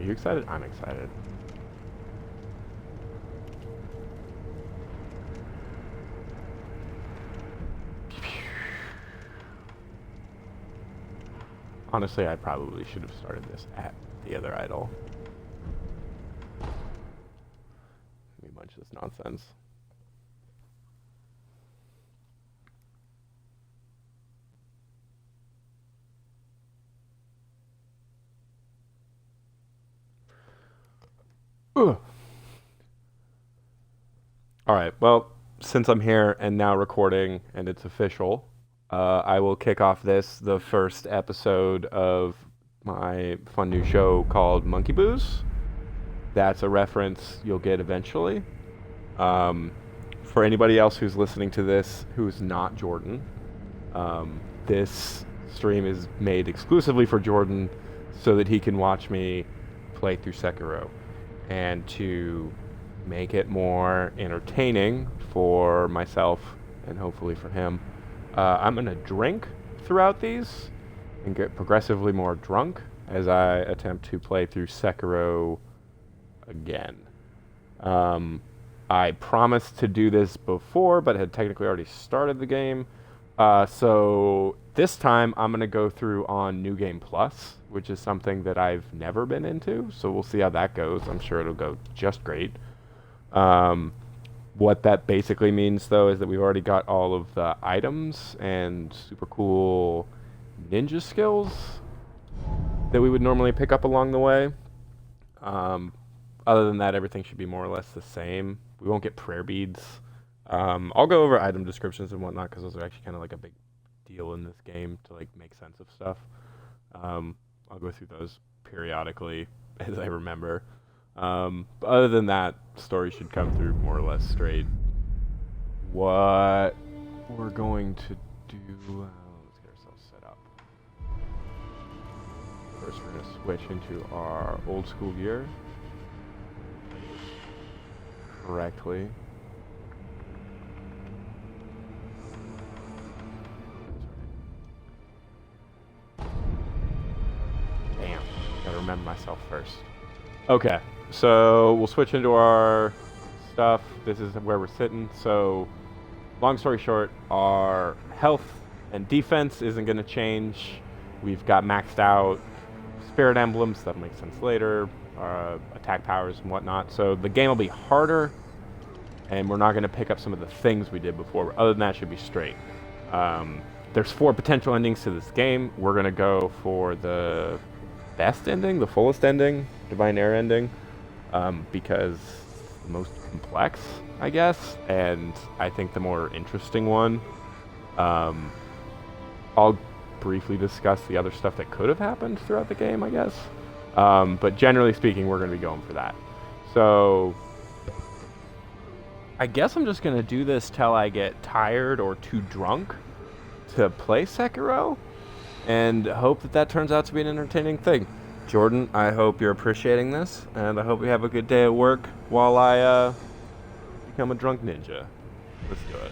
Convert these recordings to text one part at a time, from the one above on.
Are you excited? I'm excited. Honestly, I probably should have started this at the other idol. Let me bunch this nonsense. Ugh. All right, well, since I'm here and now recording and it's official, I will kick off the first episode of my fun new show called Monkey Booze. That's a reference you'll get eventually. Um, for anybody else who's listening to this who's not Jordan, this stream is made exclusively for Jordan so that he can watch me play through Sekiro. And to make it more entertaining for myself and hopefully for him, I'm going to drink throughout these and get progressively more drunk as I attempt to play through Sekiro again. I promised to do this before, but had technically already started the game. So this time I'm going to go through on New Game Plus, which is something that I've never been into. So we'll see how that goes. I'm sure it'll go just great. What that basically means, though, is that we've already got all of the items and super cool ninja skills that we would normally pick up along the way. Other than that, everything should be more or less the same. We won't get prayer beads. I'll go over item descriptions and whatnot because those are actually kind of like a big deal in this game to like make sense of stuff. I'll go through those periodically as I remember. But other than that, story should come through more or less straight. What we're going to do, let's get ourselves set up. First, we're going to switch into our old school gear correctly. Damn, gotta remember myself first. Okay, so we'll switch into our stuff. This is where we're sitting. So, long story short, our health and defense isn't going to change. We've got maxed out spirit emblems. That'll make sense later. Attack powers and whatnot. So the game will be harder, and we're not going to pick up some of the things we did before. But other than that, it should be straight. There's 4 potential endings to this game. We're going to go for the best ending, the fullest ending, Divine Air ending, because the most complex, I guess, and I think the more interesting one. I'll briefly discuss the other stuff that could have happened throughout the game, I guess. But generally speaking, we're going to be going for that. So I guess I'm just going to do this till I get tired or too drunk to play Sekiro, and hope that that turns out to be an entertaining thing. Jordan, I hope you're appreciating this, and I hope you have a good day at work while I become a drunk ninja. Let's do it.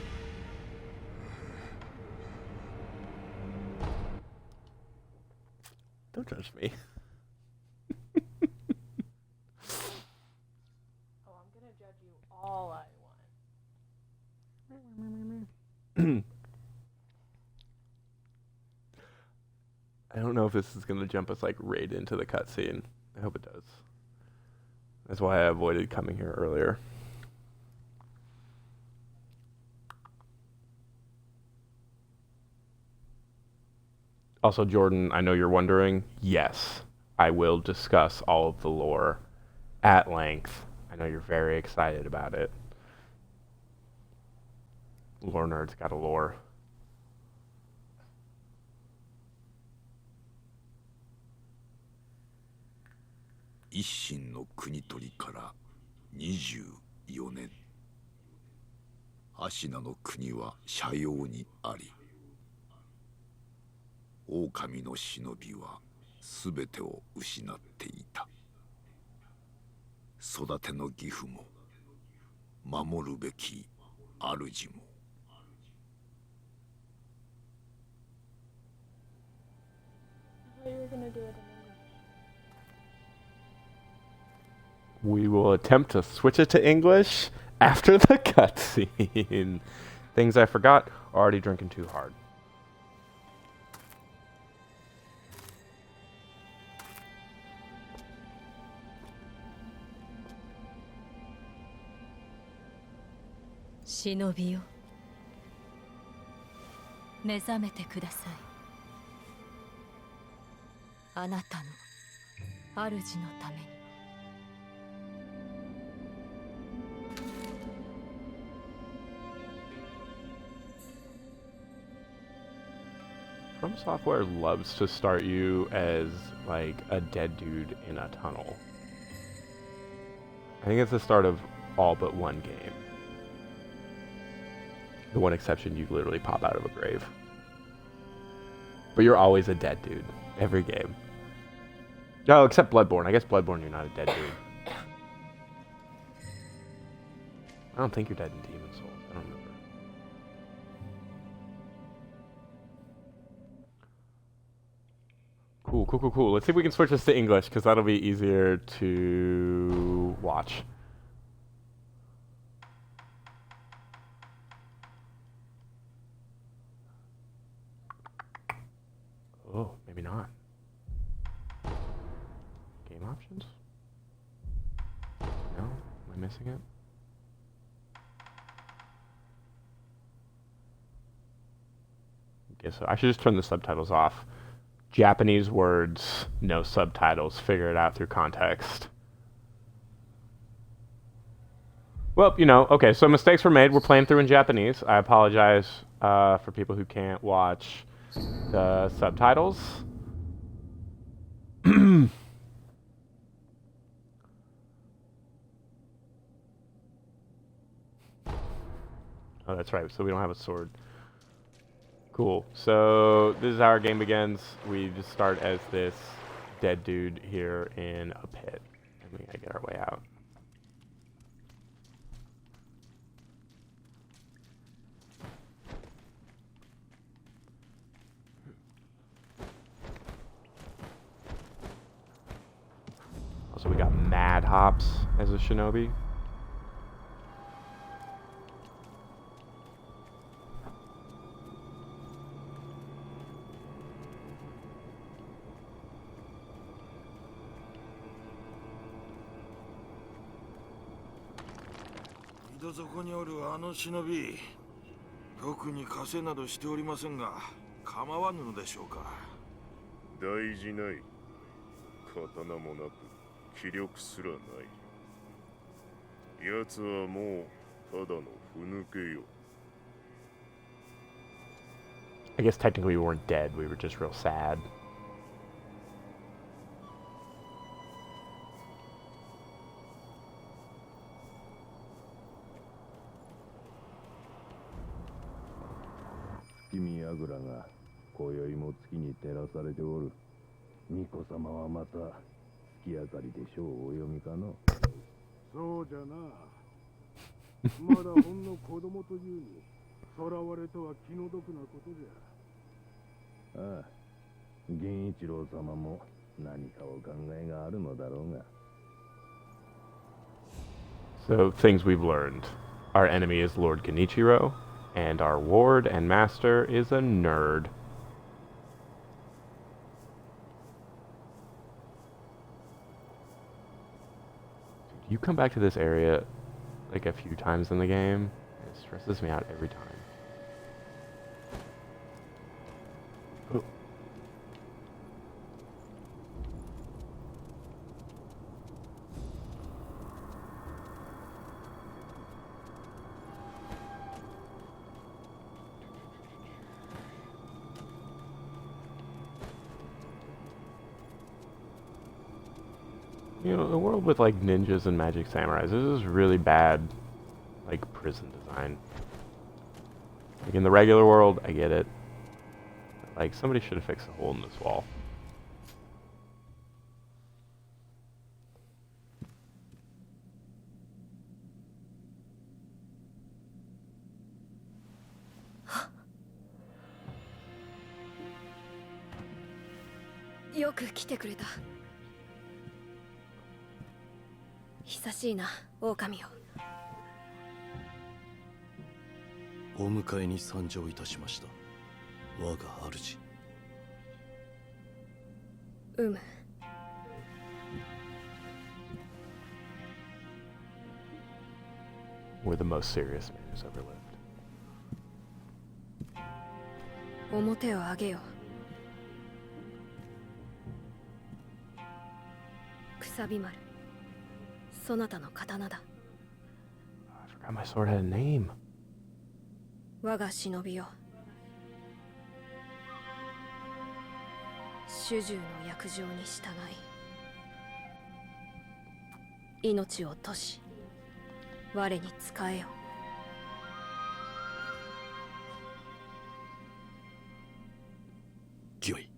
Don't judge me. Oh, I'm gonna judge you all I want. I don't know if this is going to jump us like right into the cutscene. I hope it does. That's why I avoided coming here earlier. Also, Jordan, I know you're wondering. Yes, I will discuss all of the lore at length. I know you're very excited about it. Lore nerds got a lore.一心の国取りから24年。アシナの国は斜陽にあり。狼の忍びはすべてを失っていた。育ての義父も守るべき主も。I thought you were gonna do it in English. We will attempt to switch it to English after the cutscene. Things I forgot. Already drinking too hard. Shinobiよ、目覚めてください。あなたの主のために。From Software loves to start you as like a dead dude in a tunnel. I think it's the start of all but one game. The one exception, you literally pop out of a grave. But you're always a dead dude. Every game. No, except Bloodborne. I guess Bloodborne you're not a dead dude. I don't think you're dead in Demon's Souls. I don't remember. Cool. Let's see if we can switch this to English, because that'll be easier to watch. Oh, maybe not. Game options? No? Am I missing it? Guess so. I should just turn the subtitles off. Japanese words, no subtitles. Figure it out through context. Well, you know, okay, so mistakes were made. We're playing through in Japanese. I apologize for people who can't watch the subtitles. Oh, that's right. So we don't have a sword. Cool. So this is how our game begins. We just start as this dead dude here in a pit, and we gotta get our way out. Also, we got Mad Hops as a shinobi. I guess technically we weren't dead, we were just real sad. So, things we've learned. Our enemy is Lord Genichiro, and our ward and master is a nerd. You come back to this area like a few times in the game. It stresses me out every time. Oh. You know, the world with like ninjas and magic samurais, this is really bad, like, prison design. Like, in the regular world, I get it. Like, somebody should have fixed a hole in this wall. 久しいな、狼よ。お迎えに参上いたしました。我が主。うむ。We're the most serious man who's ever lived. 表を上げよ。くさび丸、そなたの刀だ。I forgot my sword had a name. 我が忍びよ。主従の約定に従い、命を賭し、我に仕えよ。御意。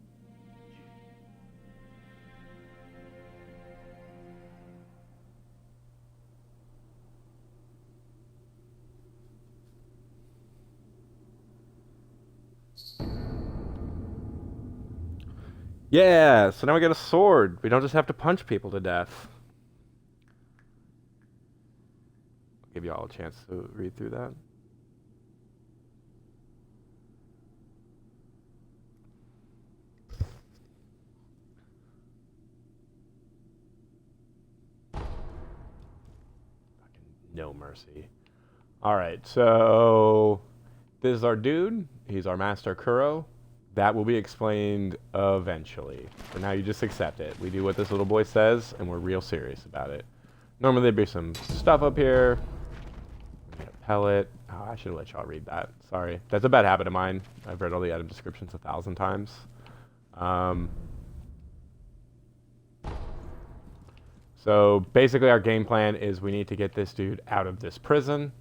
Yeah, so now we get a sword. We don't just have to punch people to death. I'll give you all a chance to read through that. Fucking no mercy. Alright, so this is our dude. He's our master Kuro. That will be explained eventually. For now, you just accept it. We do what this little boy says, and we're real serious about it. Normally, there'd be some stuff up here. We get a pellet. Oh, I should have let y'all read that. Sorry. That's a bad habit of mine. I've read all the item descriptions 1,000 times. So, basically, our game plan is we need to get this dude out of this prison.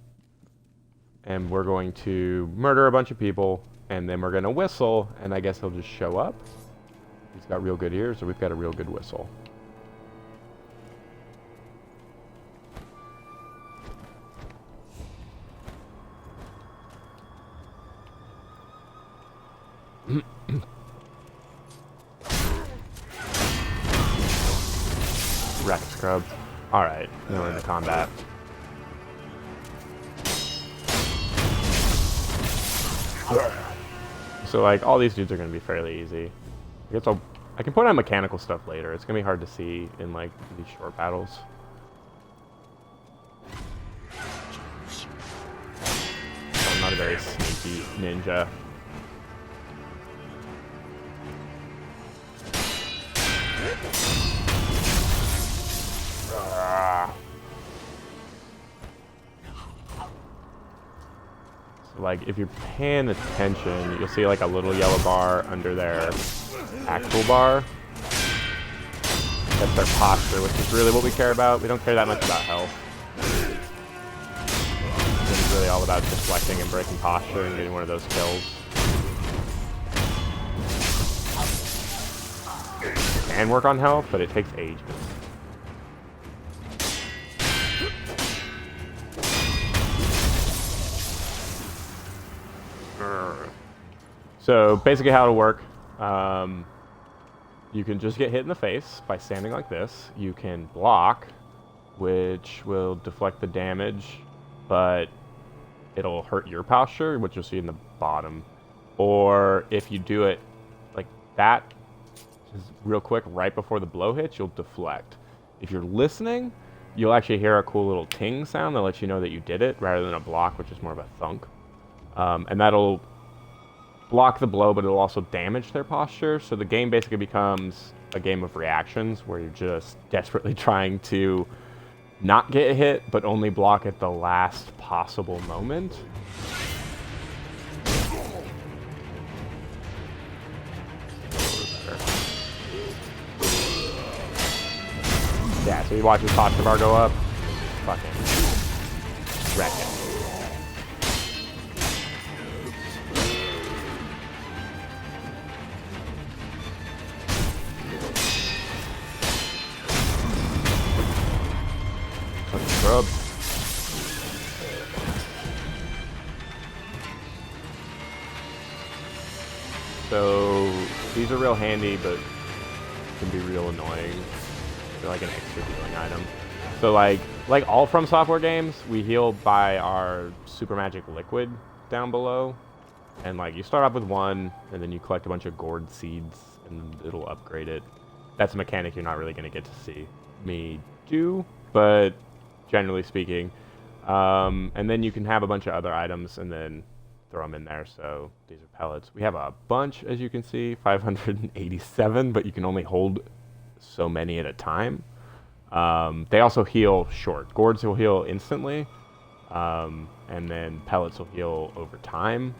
And we're going to murder a bunch of people. And then we're going to whistle, and I guess he'll just show up. He's got real good ears, so we've got a real good whistle. Wreck scrub. Alright, now we're into combat. So, like, all these dudes are going to be fairly easy. I guess I can point out mechanical stuff later. It's going to be hard to see in, like, these short battles. I'm not a very sneaky ninja. Like, if you're paying attention, you'll see like a little yellow bar under their actual bar. That's their posture, which is really what we care about. We don't care that much about health. It's really all about deflecting and breaking posture and getting one of those kills. You can work on health, but it takes ages. So basically how it'll work, you can just get hit in the face by standing like this. You can block, which will deflect the damage, but it'll hurt your posture, which you'll see in the bottom. Or if you do it like that, just real quick, right before the blow hits, you'll deflect. If you're listening, you'll actually hear a cool little ting sound that lets you know that you did it, rather than a block, which is more of a thunk. And that'll block the blow, but it'll also damage their posture. So the game basically becomes a game of reactions where you're just desperately trying to not get hit, but only block at the last possible moment. Yeah, so you watch his posture bar go up, fucking wreck it. Scrub. So these are real handy, but can be real annoying. They're like an extra healing item. So like all From Software games, we heal by our super magic liquid down below. And like you start off with one, and then you collect a bunch of gourd seeds, and it'll upgrade it. That's a mechanic you're not really going to get to see me do, but generally speaking. And then you can have a bunch of other items and then throw them in there. So these are pellets. We have a bunch, as you can see, 587, but you can only hold so many at a time. They also heal short. Gourds will heal instantly, and then pellets will heal over time.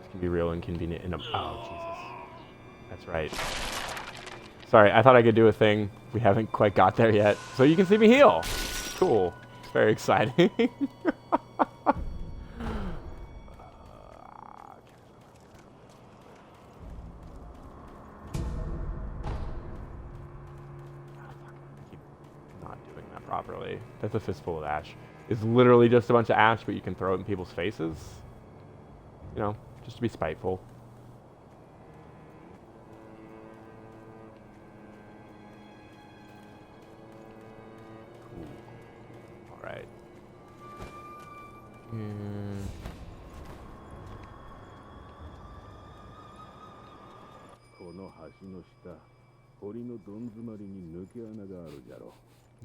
This can be real inconvenient in a... Oh, Jesus. That's right. Sorry, I thought I could do a thing. We haven't quite got there yet. So you can see me heal. Cool. It's very exciting. Properly. That's a fistful of ash. It's literally just a bunch of ash, but you can throw it in people's faces. You know, just to be spiteful. Cool. Alright.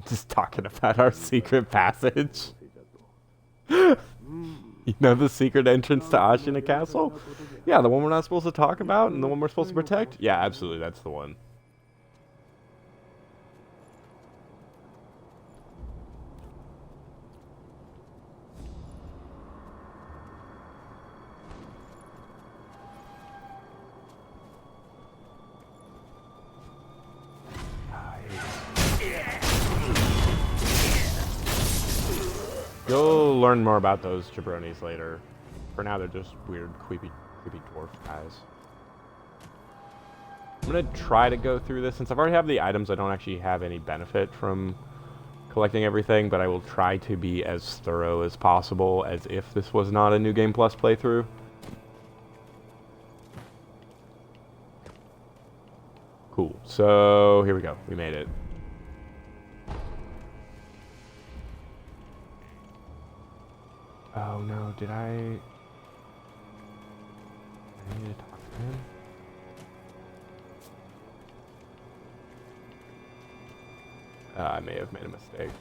Just talking about our secret passage. You know the secret entrance to Ashina Castle? Yeah, the one we're not supposed to talk about and the one we're supposed to protect? Yeah, absolutely, that's the one. You'll learn more about those jabronis later. For now, they're just weird, creepy dwarf guys. I'm gonna try to go through this. Since I've already have the items, I don't actually have any benefit from collecting everything, but I will try to be as thorough as possible, as if this was not a New Game Plus playthrough. Cool. So, here we go. We made it. Oh no, did I need to talk to him? I may have made a mistake.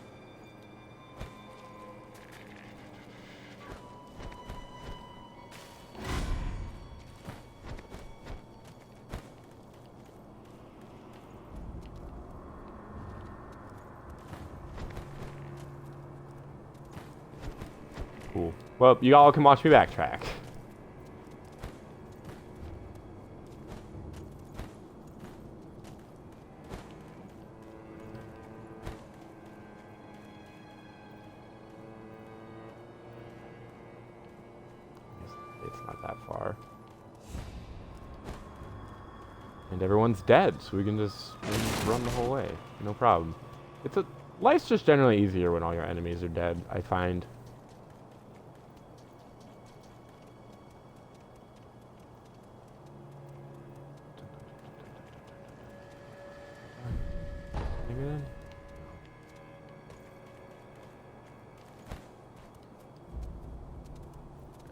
Cool. Well, you all can watch me backtrack. It's not that far. And everyone's dead, so we can just run the whole way. No problem. Life's just generally easier when all your enemies are dead, I find.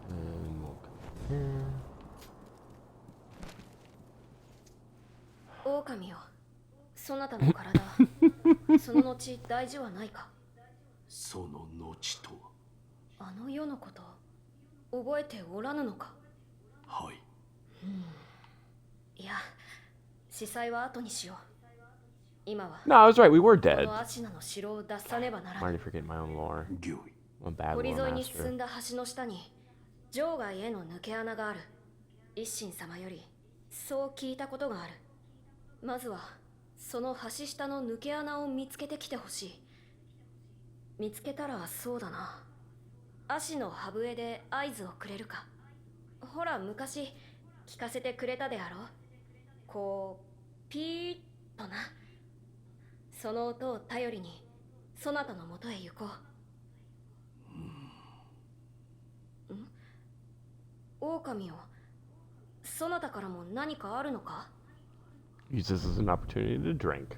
And we'll come here. 狼よ、そなたの体、その後大事はないか。その後とは。あの世のこと、覚えておらぬのか。はい。いや、司祭は後にしよう。今は。No, I was right. We were こ dead. のアシナの城を脱さねばなら I'm ぬ。 already forgetting my own lore. 御意。 I'm a bad 堀 lore 沿いに進 master. んだ橋の下に場外への抜け穴がある。一心様よりそう聞いたことがある。まずはその橋下の抜け穴を見つけてきてほしい。見つけたらそうだな。足の歯笛で合図をくれるか。ほら昔聞かせてくれたであろう。こうピーッとな。その音を頼りにそなたのもとへ行こう。狼よ、そなたからも何かあるのか？ Use this as an opportunity to drink.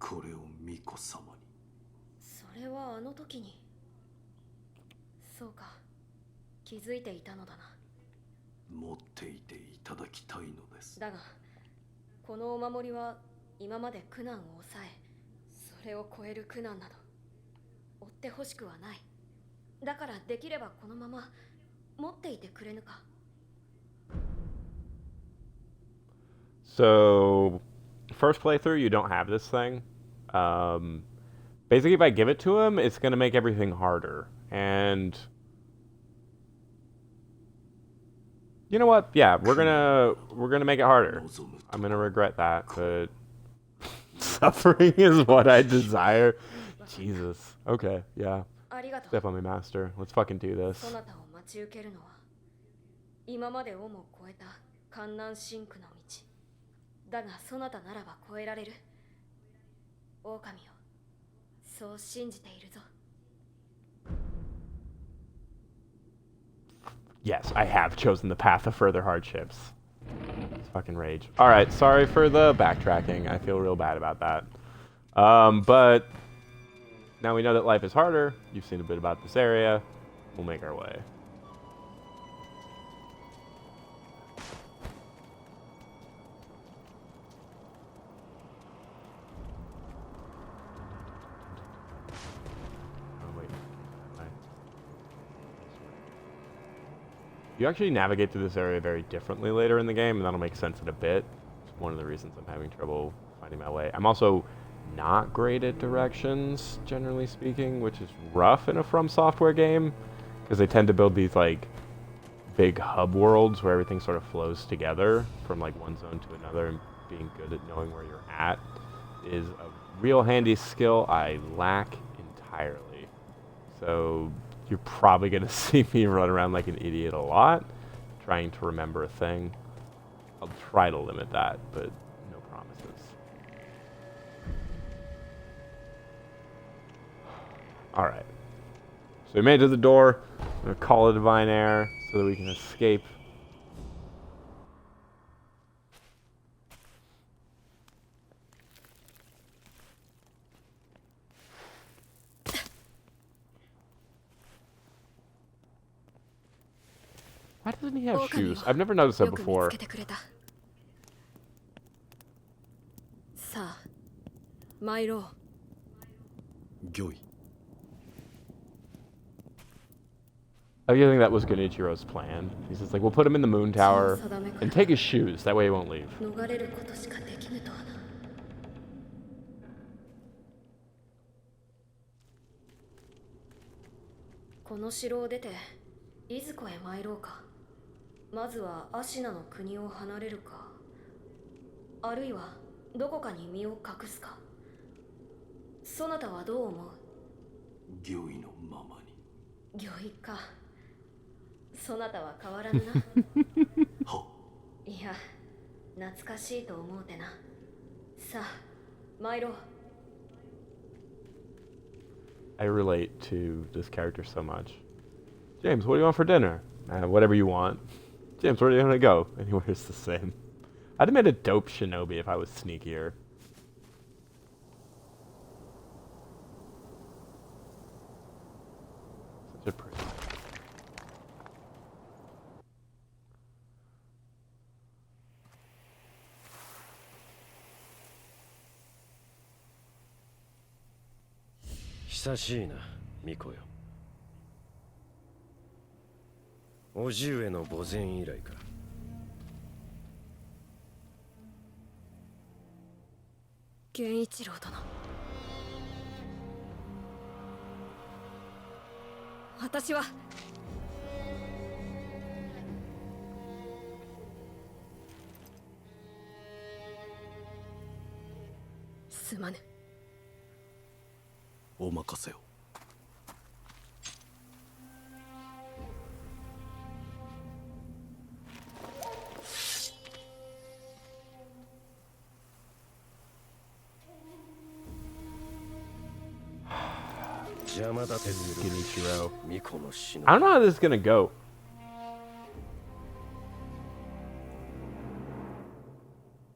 これを巫女様に。それはあの時に。そうか、気づいていたのだな。持っていていただきたいのです。だがこのお守りは今まで苦難を抑え、それを超える苦難など追ってほしくはない。だからできればこのまま持っていてくれぬか。 So, first playthrough, you don't have this thing. Basically, if I give it to him, it's going to make everything harder. And you know what? Yeah, we're gonna make it harder. I'm gonna regret that, but suffering is what I desire. Jesus. Okay, yeah. ありがとう。 Definitely master. Let's fucking do そ this. なたを待ち受けるのは今までをも超えた艱難辛苦の道だが、そなたならば超えられる。狼よ、そう信じているぞ。 Yes, I have chosen the path of further hardships. It's fucking rage. Alright, sorry for the backtracking. I feel real bad about that. But now we know that life is harder. You've seen a bit about this area. We'll make our way. Oh, wait. Hi. You actually navigate through this area very differently later in the game, and that'll make sense in a bit. It's one of the reasons I'm having trouble finding my way. I'm also not great at directions, generally speaking, which is rough in a From Software game, because they tend to build these, like, big hub worlds where everything sort of flows together from, like, one zone to another, and being good at knowing where you're at is a real handy skill I lack entirely. So you're probably going to see me run around like an idiot a lot, trying to remember a thing. I'll try to limit that, but no promises. Alright. So we made it to the door. I'm going to call a Divine Air so that we can escape. Why doesn't he have shoes? I've never noticed that よく見 before. つけてくれた。さあ、参ろう。御意。 I think that was Genichiro's plan. He's just like, we'll put him in the moon tower and take his shoes. That way he won't leave. 逃れることしかできぬとはな。この城を出ていずこへ参ろうか。まずはアシナの国を離れるか、あるいはどこかに身を隠すか。そなたはどう思う？御意のままに。御意か。そなたは変わらぬな。は。いや、懐かしいと思うてな。さあ、参ろう。 I relate to this character so much. James, what do you want for dinner? Whatever you want. James, where are you gonna go? Anywhere's the same. I'd have made a dope shinobi if I was sneakier. Such a pretty. It's 久しいな、巫女よ。叔父上の墓前以来か。源一郎殿、私はすまぬ。お任せを。邪魔立てする Genichiro. 巫女の死 I don't の know how this is gonna go.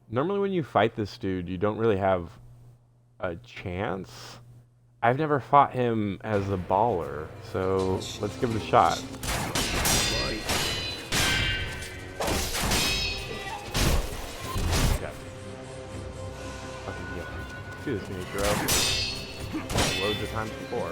Normally when you fight this dude, you don't really have a chance. I've never fought him as a baller, so let's give it a shot. Okay. Fucking yeah. Do this, Michiro. Loads of times before.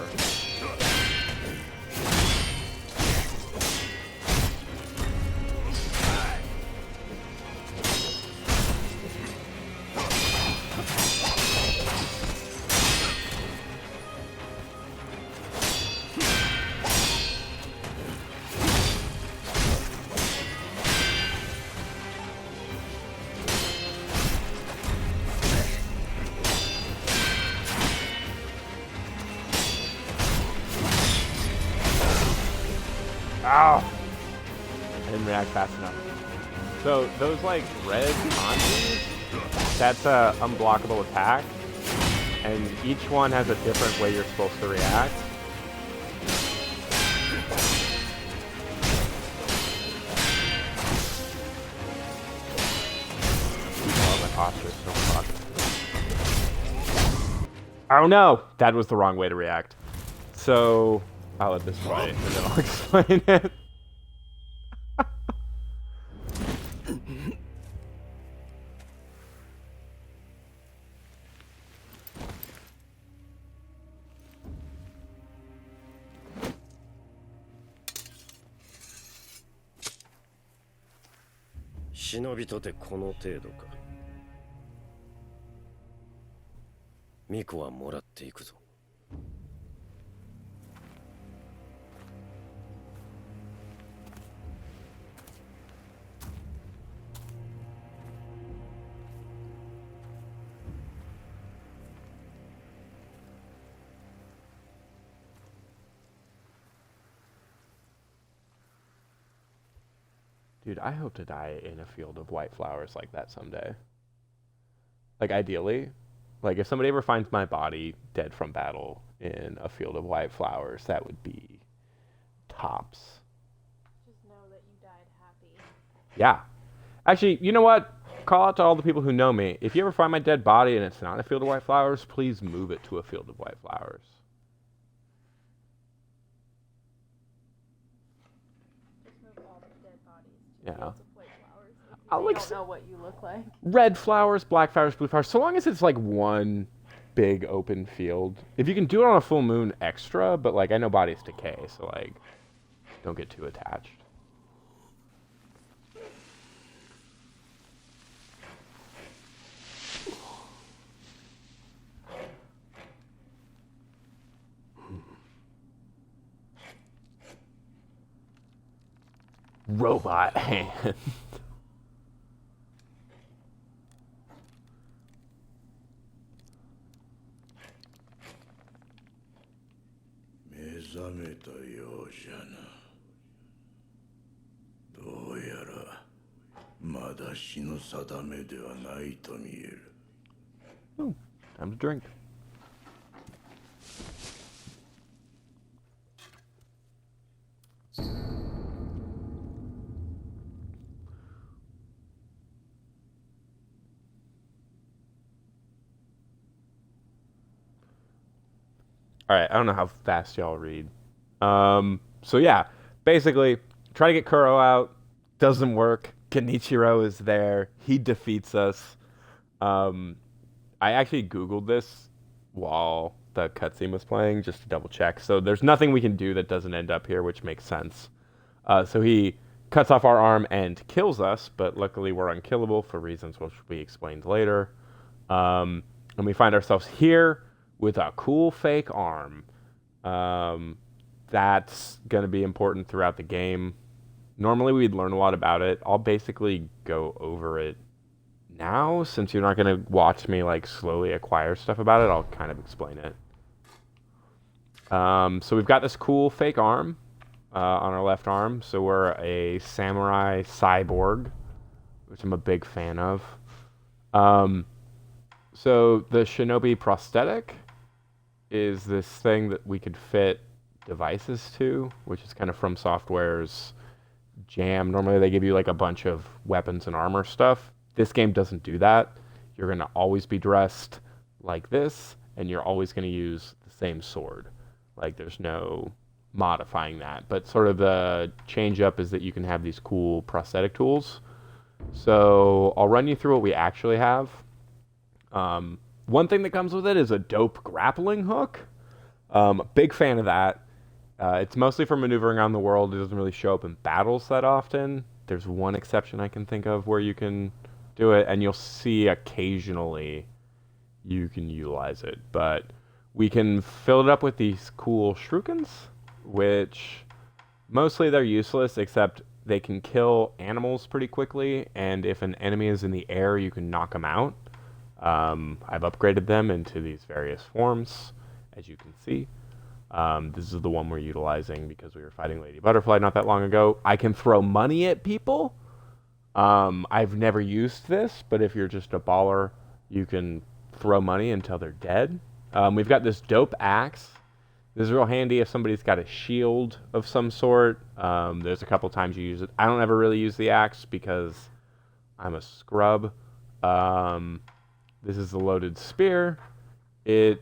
Ow! I didn't react fast enough. So those like red kanjis, that's a unblockable attack, and each one has a different way you're supposed to react. Oh, my posture is so fucked. Oh no! That was the wrong way to react. So I'll let this play, and then I'll explain it. 忍びとてこの程度か。巫女はもらっていくぞ。Dude, I hope to die in a field of white flowers like that someday. Like, ideally. Like, if somebody ever finds my body dead from battle in a field of white flowers, that would be tops. Just know that you died happy. Yeah. Actually, you know what? Call out to all the people who know me. If you ever find my dead body and it's not a field of white flowers, please move it to a field of white flowers. Just move all the dead bodies to Yeah. fields of white flowers. I'll They like don't know what you look like. Red flowers, black flowers, blue flowers. So long as it's like one big open field. If you can do it on a full moon, extra. But like, I know bodies decay, so like, don't get too attached. Robot hand. Ooh, time to drink. All right, I don't know how fast y'all read. So yeah, basically, try to get Kuro out. Doesn't work. Kenichiro is there. He defeats us. I actually Googled this while the cutscene was playing just to double check. So there's nothing we can do that doesn't end up here, which makes sense. So he cuts off our arm and kills us, but luckily we're unkillable for reasons which will be explained later. And we find ourselves here with a cool fake arm. That's going to be important throughout the game. Normally we'd learn a lot about it. I'll basically go over it now, since you're not going to watch me like slowly acquire stuff about it. I'll kind of explain it. So we've got this cool fake arm on our left arm. So we're a samurai cyborg, which I'm a big fan of. So the shinobi prosthetic is this thing that we could fit devices to, which is kind of From Software's jam. Normally they give you like a bunch of weapons and armor stuff. This game doesn't do that. You're going to always be dressed like this, and you're always going to use the same sword. Like, there's no modifying that. But sort of the change up is that you can have these cool prosthetic tools. So I'll run you through what we actually have. One thing that comes with it is a dope grappling hook. Big fan of that. It's mostly for maneuvering around the world. It doesn't really show up in battles that often. There's one exception I can think of where you can do it, and you'll see occasionally you can utilize it. But we can fill it up with these cool shurikens, which mostly they're useless, except they can kill animals pretty quickly, and if an enemy is in the air, you can knock them out. I've upgraded them into these various forms, as you can see. This is the one we're utilizing because we were fighting Lady Butterfly not that long ago. I can throw money at people. I've never used this, but if you're just a baller, you can throw money until they're dead. We've got this dope axe. This is real handy if somebody's got a shield of some sort. There's a couple times you use it. I don't ever really use the axe because I'm a scrub. This is the loaded spear. It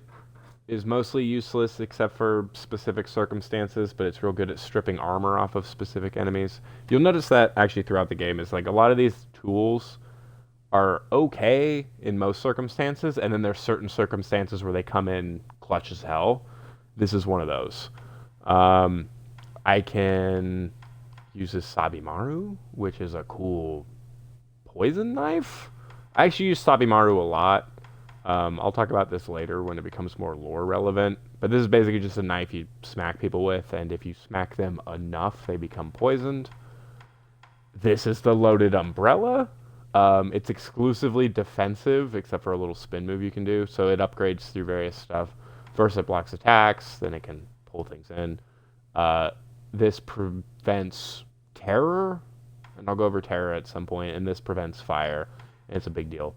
is mostly useless except for specific circumstances, but it's real good at stripping armor off of specific enemies. You'll notice that actually throughout the game is like a lot of these tools are okay in most circumstances, and then there's certain circumstances where they come in clutch as hell. This is one of those. I can use this Sabimaru, which is a cool poison knife. I actually use Sabimaru a lot. I'll talk about this later when it becomes more lore relevant. But this is basically just a knife you smack people with, and if you smack them enough, they become poisoned. This is the loaded umbrella. It's exclusively defensive, except for a little spin move you can do. So it upgrades through various stuff. First, it blocks attacks. Then it can pull things in. This prevents terror. And I'll go over terror at some point. And this prevents fire. And it's a big deal.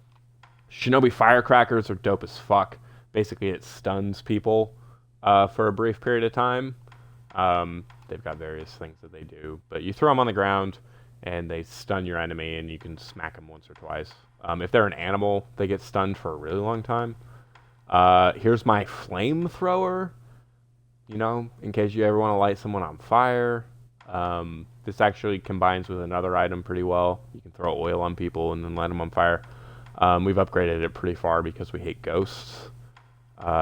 Shinobi firecrackers are dope as fuck. Basically, it stuns people for a brief period of time. They've got various things that they do. But you throw them on the ground, and they stun your enemy, and you can smack them once or twice. If they're an animal, they get stunned for a really long time. Here's my flamethrower, you know, in case you ever want to light someone on fire. This actually combines with another item pretty well. You can throw oil on people and then light them on fire. We've upgraded it pretty far because we hate ghosts.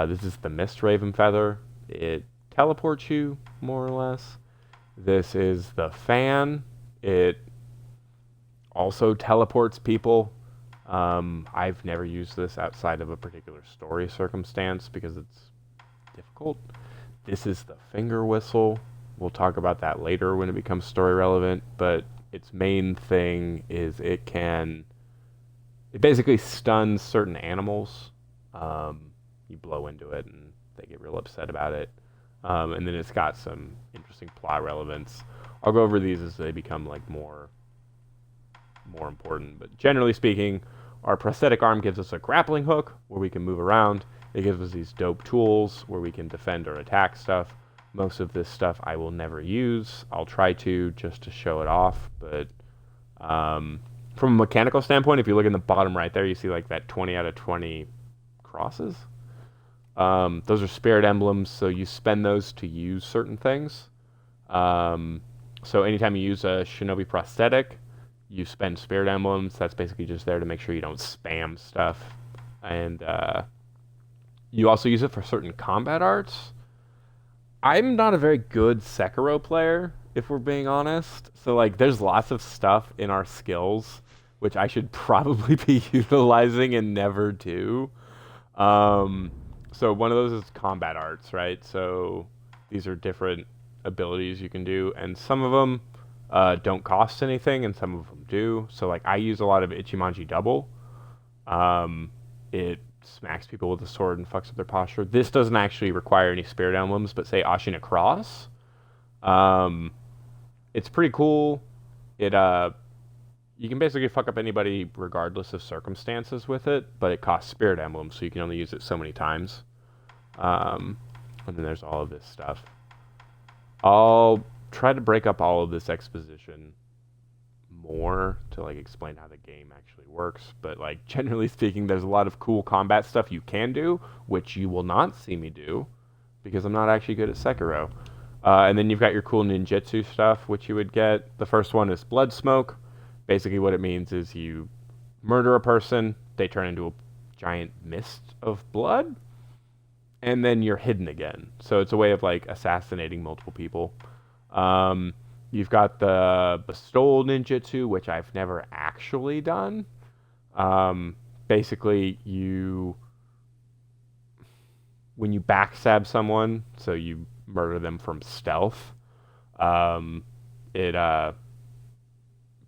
This is the Mist Raven Feather. It teleports you, more or less. This is the fan. It also teleports people. I've never used this outside of a particular story circumstance because it's difficult. This is the finger whistle. We'll talk about that later when it becomes story relevant, but its main thing is it basically stuns certain animals. You blow into it and they get real upset about it. And then it's got some interesting plot relevance. I'll go over these as they become like more important, but generally speaking, our prosthetic arm gives us a grappling hook where we can move around. It gives us these dope tools where we can defend or attack stuff. Most of this stuff I will never use. I'll try to just to show it off, but from a mechanical standpoint, if you look in the bottom right there, you see like that 20 out of 20 crosses. Those are spirit emblems, so you spend those to use certain things. So anytime you use a shinobi prosthetic, you spend spirit emblems. That's basically just there to make sure you don't spam stuff. And you also use it for certain combat arts. I'm not a very good Sekiro player, if we're being honest. So like there's lots of stuff in our skills which I should probably be utilizing and never do. So one of those is combat arts, right? So these are different abilities you can do, and some of them don't cost anything, and some of them do. So like I use a lot of Ichimonji Double. It smacks people with a sword and fucks up their posture. This doesn't actually require any spirit emblems, but say Ashina Cross. It's pretty cool. You can basically fuck up anybody regardless of circumstances with it, but it costs spirit emblems, so you can only use it so many times. And then there's all of this stuff. I'll try to break up all of this exposition more to like explain how the game actually works, but like generally speaking, there's a lot of cool combat stuff you can do, which you will not see me do because I'm not actually good at Sekiro. And then you've got your cool ninjutsu stuff, which you would get. The first one is Blood Smoke. Basically, what it means is you murder a person, they turn into a giant mist of blood, and then you're hidden again. So it's a way of like assassinating multiple people. You've got the Bestowal ninjutsu, which I've never actually done. Basically, when you backstab someone, so you murder them from stealth, it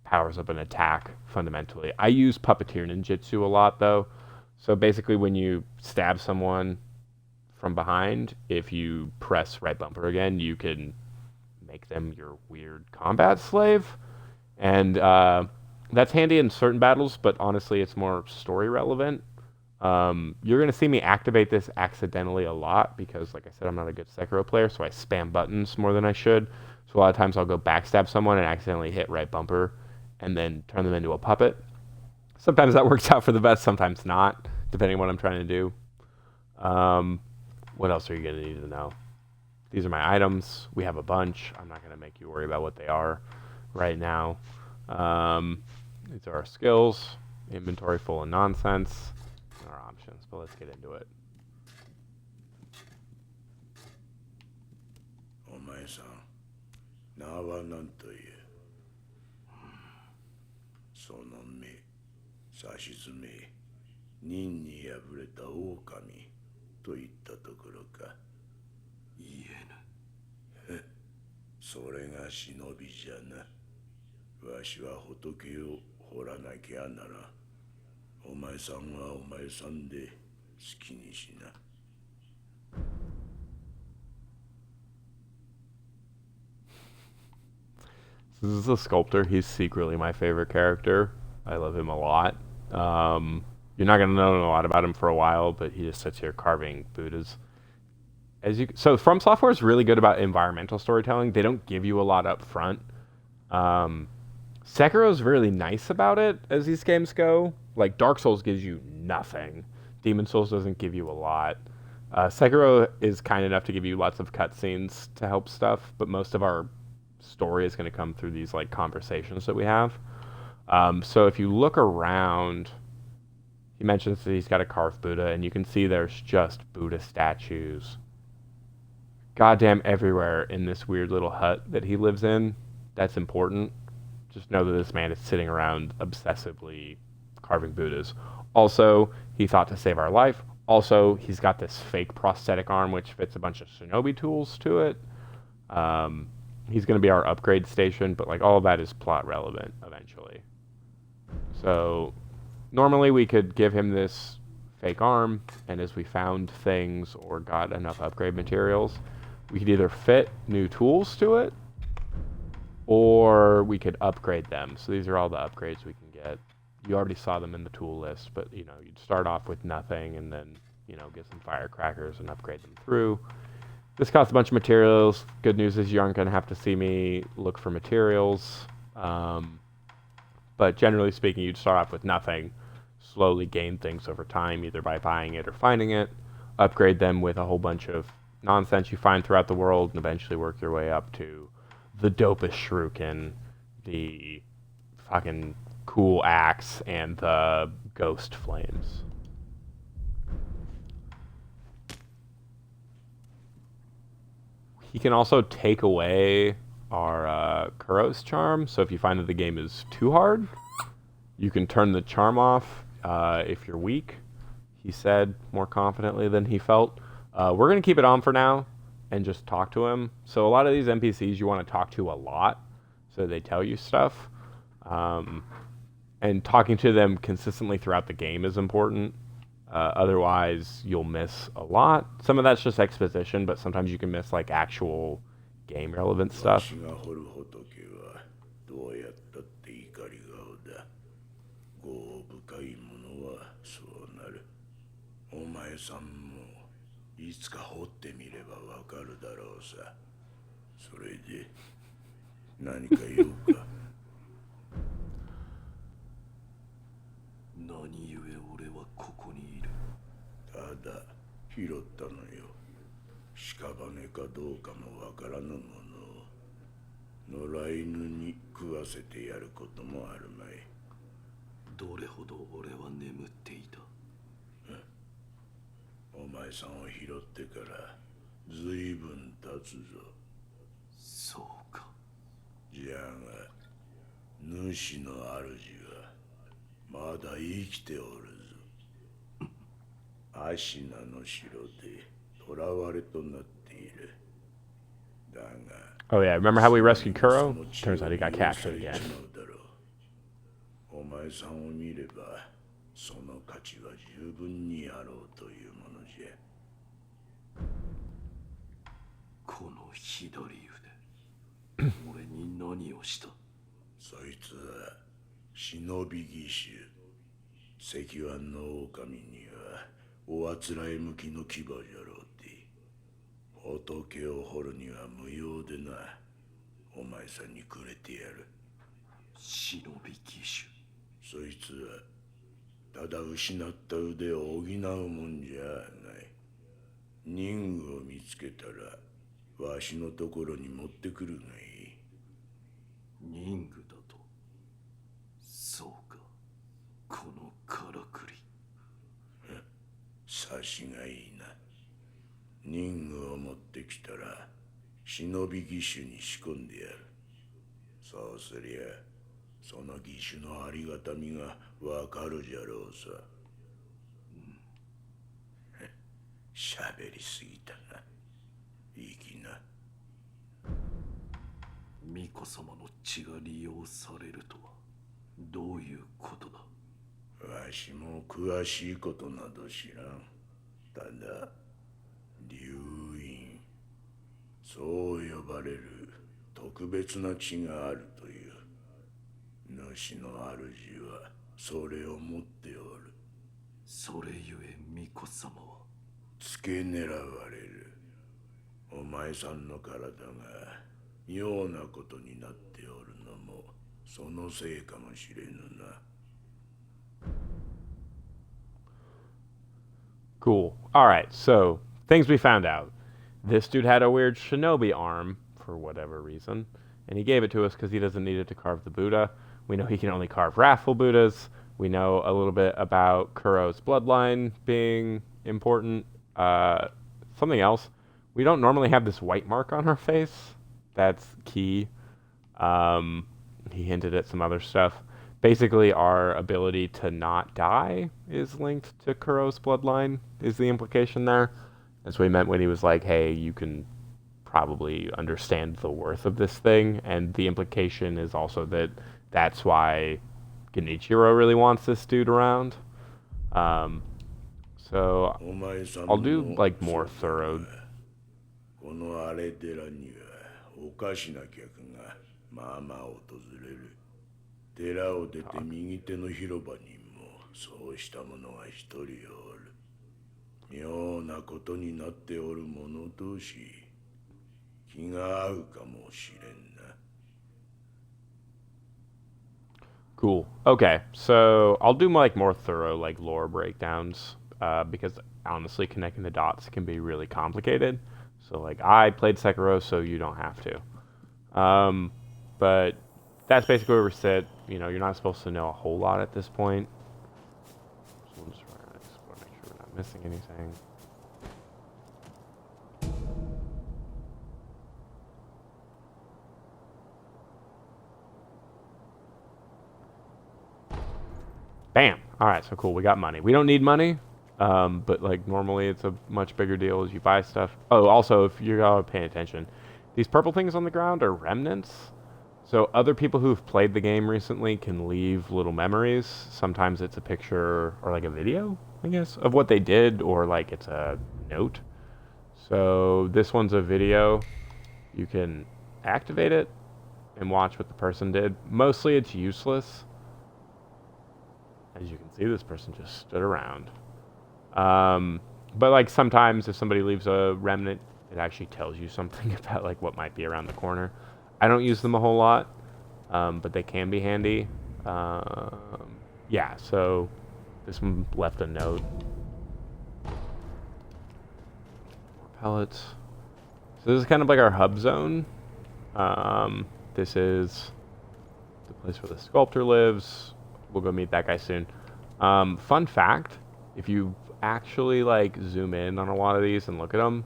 powers up an attack fundamentally. I use Puppeteer ninjutsu a lot though. So basically, when you stab someone from behind, if you press right bumper again, you can make them your weird combat slave. And that's handy in certain battles, but honestly, it's more story relevant. You're going to see me activate this accidentally a lot because, like I said, I'm not a good Sekiro player, so I spam buttons more than I should. So a lot of times I'll go backstab someone and accidentally hit right bumper and then turn them into a puppet. Sometimes that works out for the best, sometimes not, depending on what I'm trying to do. What else are you going to need to know? These are my items. We have a bunch. I'm not going to make you worry about what they are right now. These are our skills. Inventory full of nonsense. Our options, but let's get into it. お前さん、名は何という？その目、さしずめ、任に敗れた狼といったところか。言えぬ。それが忍びじゃな。わしは仏を掘らなきゃなら。お前さんはお前さんで好きにしな。This is a sculptor. He's secretly my favorite character. I love him a lot. You're not gonna know a lot about him for a while, but he just sits here carving Buddhas. So From Software is really good about environmental storytelling. They don't give you a lot up front. Sekiro's really nice about it as these games go. Like Dark Souls gives you nothing. Demon Souls doesn't give you a lot. Sekiro is kind enough to give you lots of cutscenes to help stuff, but most of our story is going to come through these like conversations that we have. So if you look around, he mentions that he's got a carved Buddha, and you can see there's just Buddha statues goddamn everywhere in this weird little hut that he lives in. That's important. Just know that this man is sitting around obsessively carving Buddhas. Also, he thought to save our life. Also, he's got this fake prosthetic arm which fits a bunch of shinobi tools to it. He's going to be our upgrade station, but like all of that is plot relevant eventually. So normally we could give him this fake arm, and as we found things or got enough upgrade materials, we could either fit new tools to it, or we could upgrade them. So these are all the upgrades we can get. You already saw them in the tool list, but you know, you'd start off with nothing and then, you know, get some firecrackers and upgrade them through. This costs a bunch of materials. Good news is you aren't going to have to see me look for materials. But generally speaking, you'd start off with nothing, slowly gain things over time, either by buying it or finding it, upgrade them with a whole bunch of nonsense you find throughout the world, and eventually work your way up to the dopest shuriken, the fucking cool axe, and the ghost flames. He can also take away our Kuros charm, so if you find that the game is too hard, you can turn the charm off if you're weak, he said more confidently than he felt. We're going to keep it on for now and just talk to him. So a lot of these NPCs you want to talk to a lot, so they tell you stuff. And talking to them consistently throughout the game is important. Otherwise, you'll miss a lot. Some of that's just exposition, but sometimes you can miss like actual game relevant stuff. わしが掘る仏はどうやったって怒り顔だ。業深いものはそうなる。お前さんもいつか掘ってみればわかるだろうさ。それで何か言うか。だ拾ったのよ。屍かどうかもわからぬものを野良犬に食わせてやることもあるまい。どれほど俺は眠っていた。お前さんを拾ってからずいぶん経つぞ。そうか。じゃが主の主はまだ生きておるぞ。アシナの城で囚われとなっている。だが Oh yeah, remember how we rescued Kuro? Turns out he got captured again. お前さんを見ればその価値は十分にあろうというものじゃ。この左腕俺に何をした。そいつは忍び義手。石腕の狼にはおあつらえ向きの牙じゃろうて。仏を掘るには無用でな。お前さんにくれてやる。忍び義そいつはただ失った腕を補うもんじゃない。任務を見つけたらわしのところに持ってくるがいい。任具だと。そうか。このからくり。察しがいいな。任務を持ってきたら忍び義手に仕込んでやる。そうすりゃその義手のありがたみがわかるじゃろうさ。喋りすぎたな。いい気な。巫女様の血が利用されるとはどういうことだ。わしも詳しいことなど知らん。ただ流院、そう呼ばれる特別な血があるという。主の主はそれを持っておる。それゆえ巫女様は付け狙われる。お前さんの体が妙なことになっておるのもそのせいかもしれぬな。Cool. Alright, so things we found out. This dude had a weird shinobi arm for whatever reason, and he gave it to us because he doesn't need it to carve the Buddha. We know he can only carve wrathful Buddhas. We know a little bit about Kuro's bloodline being important. Something else. We don't normally have this white mark on our face. That's key. He hinted at some other stuff. Basically, our ability to not die is linked to Kuro's bloodline, is the implication there. That's what he meant when he was like, hey, you can probably understand the worth of this thing. And the implication is also that that's why Genichiro really wants this dude around. So I'll do like more thorough. この荒れ寺にはおかしな客がまあまあ訪れる。寺を出て右手の広場にもそうした者が一人おる。妙なことになっておる者同士、気が合うかもしれんな。Cool. Okay, so I'll do like more thorough like lore breakdowns because honestly connecting the dots can be really complicated. So like I played Sekiro, so you don't have to. But that's basically where we sit. You know, you're not supposed to know a whole lot at this point. So we'll just explore, make sure we're not missing anything. Bam! Alright, so cool, we got money. We don't need money, but like normally it's a much bigger deal as you buy stuff. Oh, also, if you're paying attention, these purple things on the ground are remnants. So other people who've played the game recently can leave little memories. Sometimes it's a picture or like a video, I guess, of what they did, or like it's a note. So this one's a video. You can activate it and watch what the person did. Mostly it's useless. As you can see, this person just stood around. But like sometimes if somebody leaves a remnant, it actually tells you something about like what might be around the corner. I don't use them a whole lot, but they can be handy. Yeah, so this one left a note. pellets. So this is kind of like our hub zone. This is the place where the sculptor lives. We'll go meet that guy soon. Fun fact, if you actually like zoom in on a lot of these and look at them,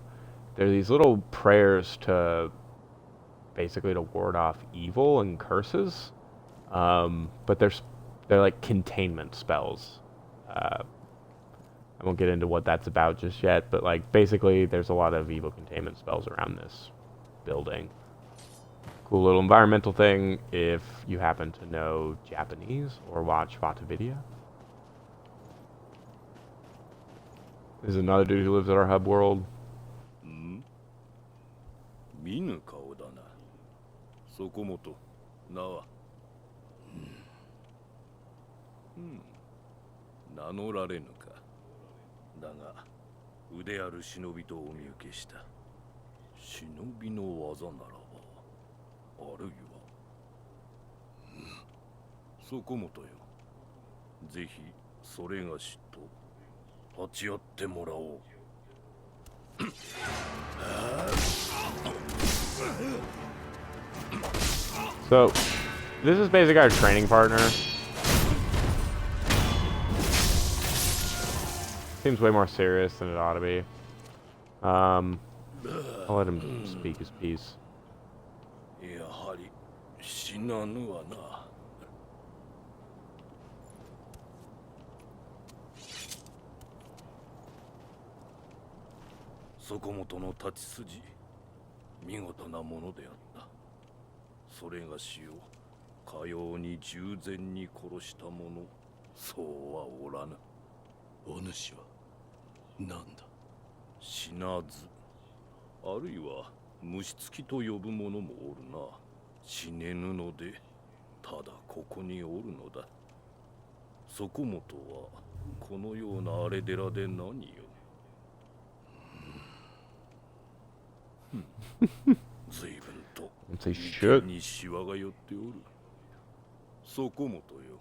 there are these little prayers to basically to ward off evil and curses. But they're like containment spells. I won't get into what that's about just yet, but like basically there's a lot of evil containment spells around this building. Cool little environmental thing if you happen to know Japanese or watch Vatavidia. There's another dude who lives at our hub world. 見ぬ顔だな。そこもと名は。名乗られぬか。だが腕ある忍びとお見受けした。忍びの技ならば、あるいは。そこもとよ。ぜひそれがしと立ち会ってもらおう。So, this is basically our training partner. Seems way more serious than it ought to be. I'll let him speak his piece. やはり死なぬわな。そこもとの立ち筋、見事なものであった。それがしをかように従前に殺した者、そうはおらぬ。お主は何だ。死なず、あるいは虫つきと呼ぶ者もおるな。死ねぬので、ただここにおるのだ。そこもとはこのような荒れ寺で何よ。随分と Say shit. にシワが寄っておる。そこもとよ。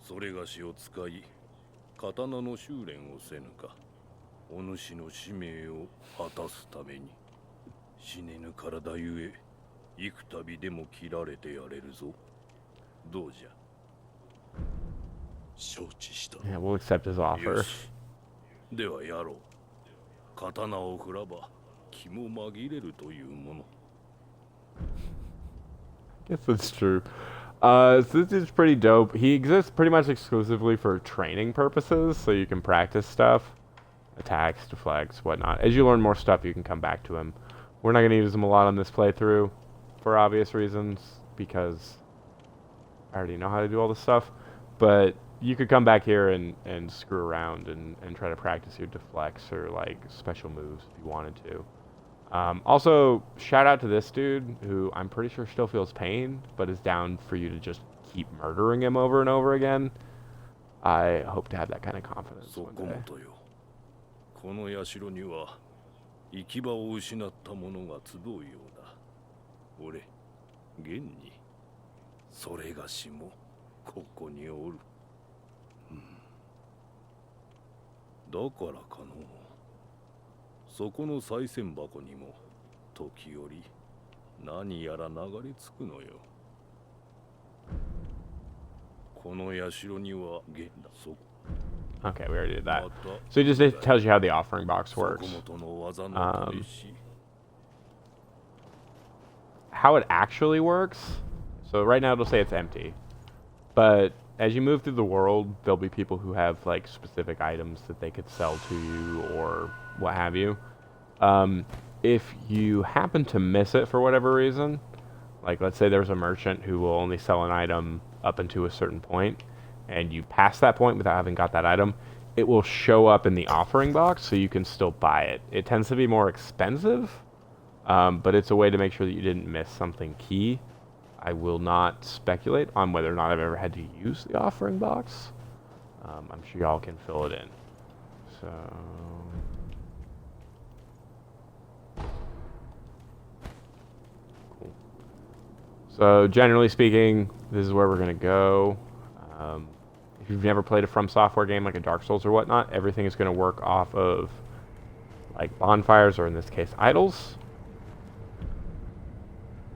それがしを使い、刀の修練をせぬか。お主の使命を果たすために。死ねぬ体ゆえ、幾度でも切られてやれるぞ。どうじゃ。承知した。Yeah, we'll accept his よ offer. し。ではやろう。刀を振らば。気も紛れるというもの。 I guess that's true. So this is pretty dope. He exists pretty much exclusively for training purposes, so you can practice stuff. Attacks, deflects, whatnot. As you learn more stuff, you can come back to him. We're not going to use him a lot on this playthrough, for obvious reasons, because I already know how to do all this stuff. But you could come back here and screw around and try to practice your deflects or like special moves if you wanted to. Also, shout out to this dude who I'm pretty sure still feels pain, but is down for you to just keep murdering him over and over again. I hope to have that kind of confidence そ one こも day. とよ。この社には行き場を失った者が集うようだ。俺、現にそれがしもここにおる。だからかの。そこの賽銭箱にも時折何やら流れ着くのよ。この社には現だ。そ Okay, we already did that. また So he just tells you how the offering box そ works. こもとの技の試し。 How it actually works. So right now it'll say it's empty. But as you move through the world, there'll be people who have like specific items that they could sell to you or what have you. If you happen to miss it for whatever reason, like let's say there's a merchant who will only sell an item up until a certain point, and you pass that point without having got that item, it will show up in the offering box so you can still buy it. It tends to be more expensive, but it's a way to make sure that you didn't miss something key. I will not speculate on whether or not I've ever had to use the offering box. I'm sure y'all can fill it in. So... Cool. So generally speaking, this is where we're going to go. If you've never played a From Software game like a Dark Souls or whatnot, everything is going to work off of like bonfires, or in this case, idols.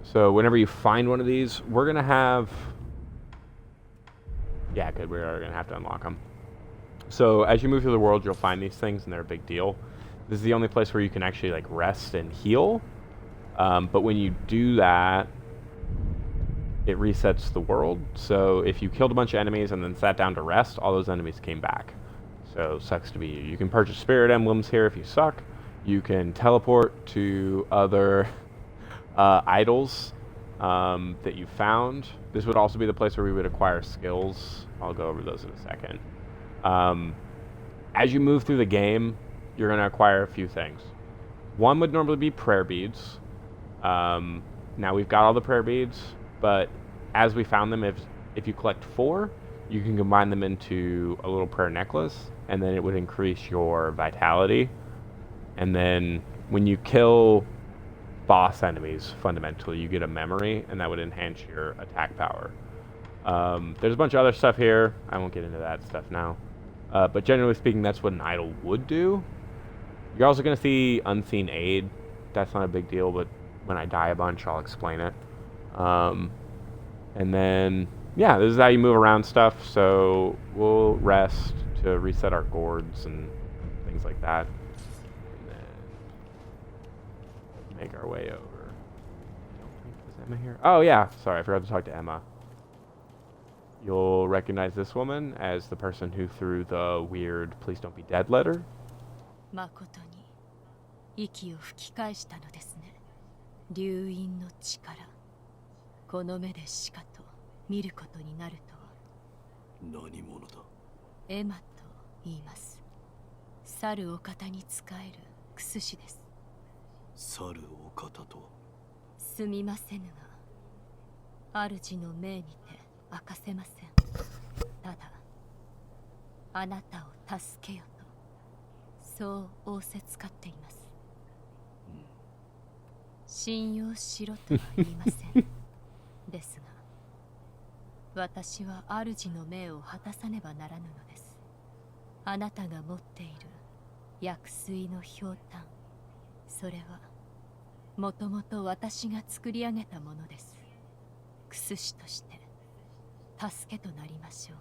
So whenever you find one of these, we're going to have... Yeah, good. We're going to have to unlock them. So as you move through the world, you'll find these things, and they're a big deal. This is the only place where you can actually like rest and heal. But when you do that, it resets the world. So if you killed a bunch of enemies and then sat down to rest, all those enemies came back. So sucks to be you. You can purchase spirit emblems here if you suck. You can teleport to other idols that you found. This would also be the place where we would acquire skills. I'll go over those in a second. As you move through the game, you're going to acquire a few things. One would normally be prayer beads. Now we've got all the prayer beads, but as we found them, if you collect 4, you can combine them into a little prayer necklace, and then it would increase your vitality. And then when you kill boss enemies, fundamentally, you get a memory, and that would enhance your attack power. There's a bunch of other stuff here. I won't get into that stuff now. But generally speaking, that's what an idol would do. You're also going to see Unseen Aid. That's not a big deal, but when I die a bunch, I'll explain it. And then, yeah, this is how you move around stuff. So we'll rest to reset our gourds and things like that. And then make our way over. I don't think there's Emma here. Oh, yeah. Sorry, I forgot to talk to Emma. You'll recognize this woman as the person who threw the weird "Please don't be dead" letter. 誠に息を吹き返したのですね。流因の力、この目でしかと見ることになるとは。何者だ。エマと言います。猿お方に仕えるクスシです。猿お方とは。すみませぬが、主の命にて明かせません。ただ、あなたを助けよと、そう仰せつかっています。信用しろとは言いません。ですが、私は主の命を果たさねばならぬのです。あなたが持っている薬水のひょうたん、それはもともと私が作り上げたものです。クスシとして助けとなりましょう。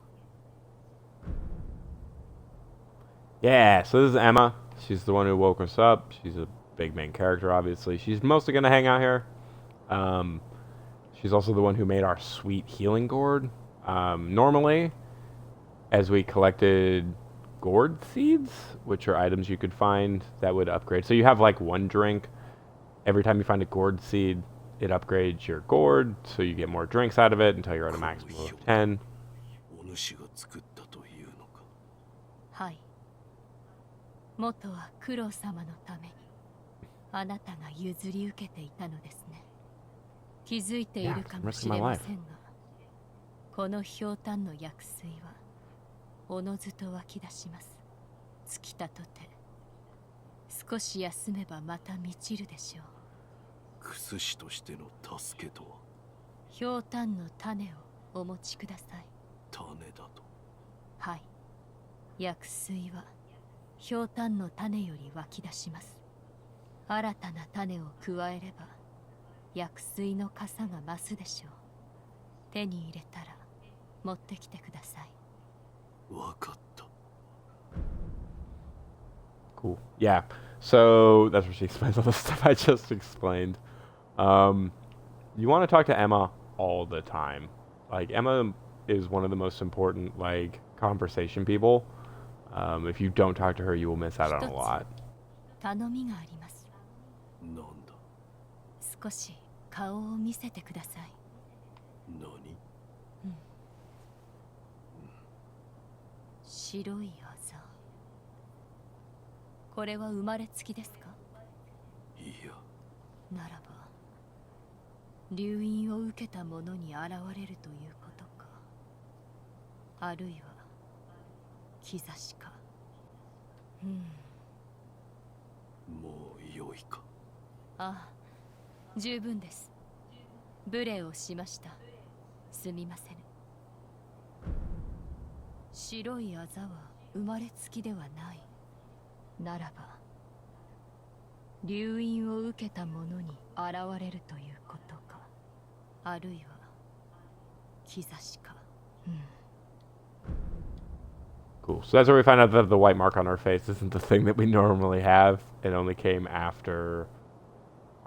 Yeah, so this is Emma. She's the one who woke us up. She's a big main character, obviously. She's mostly going to hang out here. She's also the one who made our sweet healing gourd. Normally, as we collected gourd seeds, which are items you could find that would upgrade. So you have like one drink. Every time you find a gourd seed, it upgrades your gourd, so you get more drinks out of it until you're at a maximum of 10. お主が作ったというのか。はい。元は九郎様のためにあなたが譲り受けていたのですね。気づいているかもしれませんが、このひょうたんの薬水はおのずと湧き出します。尽きたとて少し休めばまた満ちるでしょう。クスシとしての助けとは。ひょうたんの種をお持ちください。種だと。はい。薬水はひょうたんの種より湧き出します。新たな種を加えれば薬水の傘が増すでしょう。手に入れたら持ってきてください。わかった。Cool. Yeah. So that's where she explains all the stuff I just explained. You want to talk to Emma all the time. Like, Emma is one of the most important, like, conversation people. If you don't talk to her, you will miss out on a lot. 頼みがあります。なんだ。少し顔を見せてください。何？白いあざ。これは生まれつきですか？いや。ならば流因を受けた者に現れるということか。あるいは兆しか。もう良いか。ああ、十分です。無礼をしました。すみません。白いあざは生まれつきではない。ならば留飲を受けた者に現れるということか、あるいは兆しか。Cool. So that's where we find out that the white mark on our face isn't the thing that we normally have. It only came after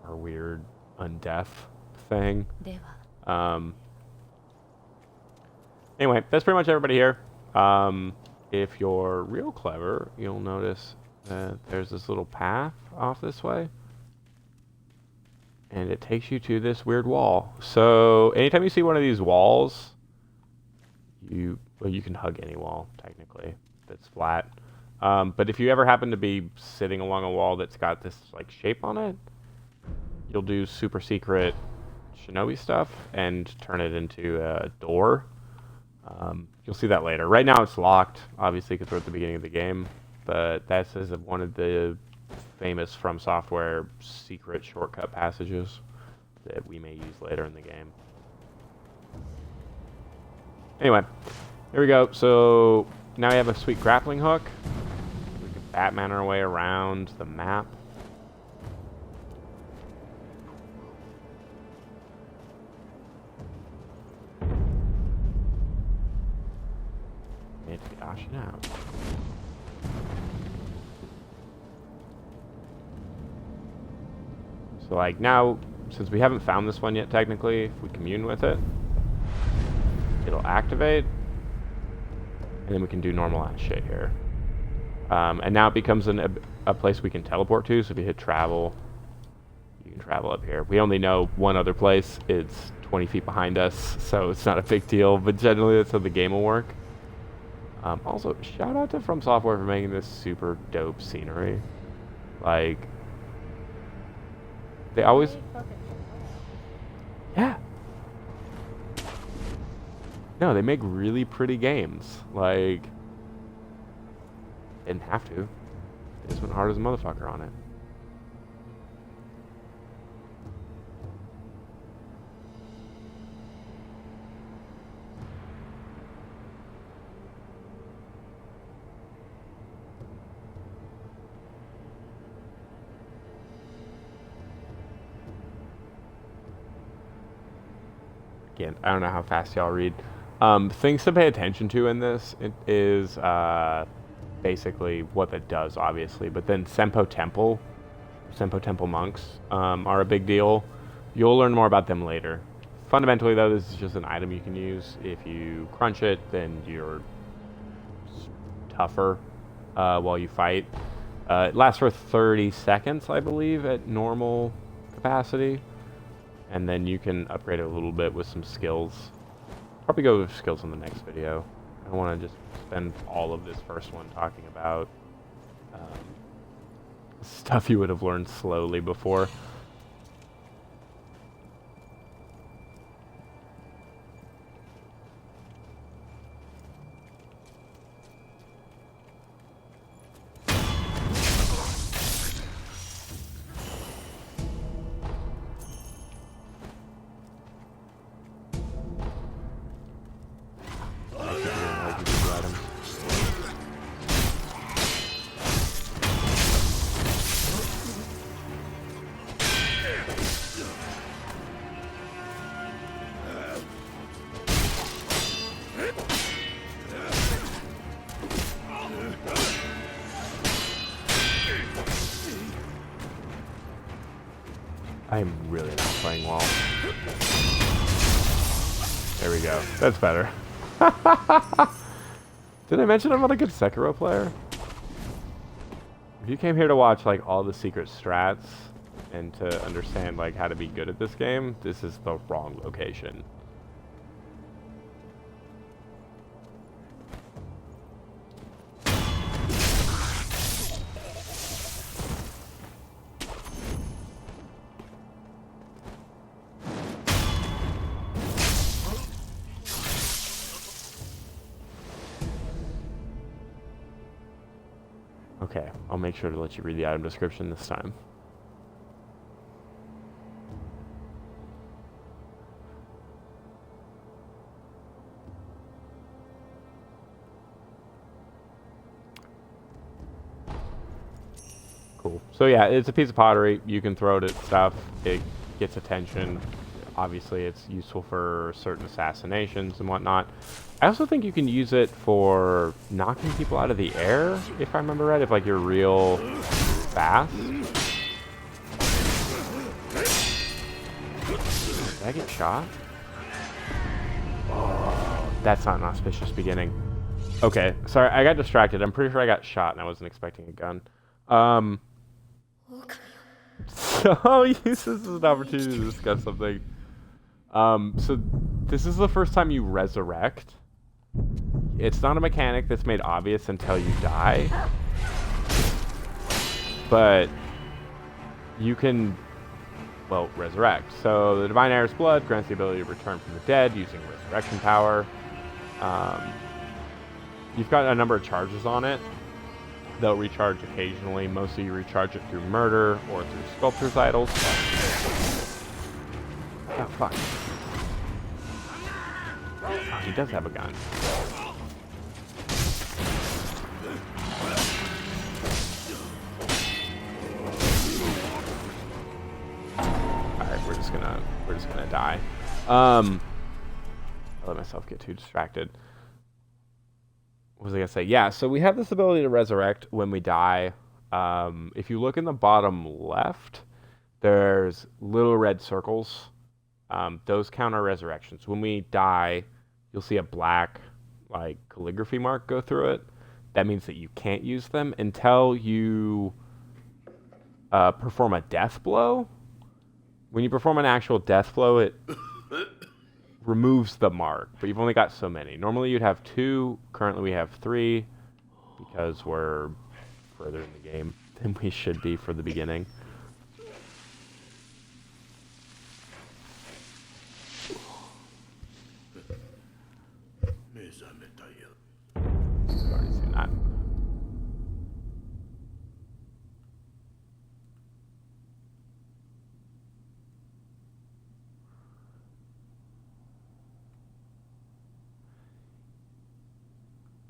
our weird undeath thing. では Anyway, that's pretty much everybody here. If you're real clever, you'll notice that there's this little path off this way. And it takes you to this weird wall. So anytime you see one of these walls, you can hug any wall, technically, that's flat. But if you ever happen to be sitting along a wall that's got this like shape on it, you'll do super secret shinobi stuff and turn it into a door. You'll see that later. Right now it's locked, obviously, because we're at the beginning of the game. But that's one of the famous From Software secret shortcut passages that we may use later in the game. Anyway, here we go. So now we have a sweet grappling hook. We can Batman our way around the map. Need to be dashing out. So like now, since we haven't found this one yet technically, if we commune with it, it'll activate, and then we can do normal ass shit here. And now it becomes a place we can teleport to, so if you hit travel, you can travel up here. We only know one other place. It's 20 feet behind us, so it's not a big deal, but generally that's how the game will work. Also, shout out to From Software for making this super dope scenery. Like, they always... Really fucking Yeah. No, they make really pretty games. Like, didn't have to. They just went hard as a motherfucker on it. Again, I don't know how fast y'all read. Things to pay attention to in this is basically what that does, obviously. But then Senpo Temple monks are a big deal. You'll learn more about them later. Fundamentally, though, this is just an item you can use. If you crunch it, then you're tougher while you fight. It lasts for 30 seconds, I believe, at normal capacity. And then you can upgrade it a little bit with some skills. Probably go with skills in the next video. I don't want to just spend all of this first one talking about stuff you would have learned slowly before. I'm really not playing well. There we go. That's better. Did I mention I'm not a good Sekiro player? If you came here to watch like all the secret strats and to understand like how to be good at this game, this is the wrong location. Okay, I'll make sure to let you read the item description this time. Cool. So yeah, it's a piece of pottery. You can throw it at stuff. It gets attention. Obviously, it's useful for certain assassinations and whatnot. I also think you can use it for knocking people out of the air, if I remember right, if like you're real fast. Did I get shot? Oh, that's not an auspicious beginning. Okay, sorry, I got distracted. I'm pretty sure I got shot and I wasn't expecting a gun. So I'll use this as an opportunity to discuss something. So this is the first time you resurrect. It's not a mechanic that's made obvious until you die. But you can, well, resurrect. So the Divine Heir's Blood grants the ability to return from the dead using resurrection power. You've got a number of charges on it. They'll recharge occasionally. Mostly you recharge it through murder or through Sculptor's Idols. Oh, fuck. Oh, he does have a gun. Alright, we're just gonna die. I let myself get too distracted. What was I gonna say? Yeah, so we have this ability to resurrect when we die. If you look in the bottom left, there's little red circles. Those count our resurrections. When we die, you'll see a black, like, calligraphy mark go through it. That means that you can't use them until you perform a death blow. When you perform an actual death blow, it removes the mark, but you've only got so many. Normally you'd have 2. Currently we have 3 because we're further in the game than we should be for the beginning. I've already seen that.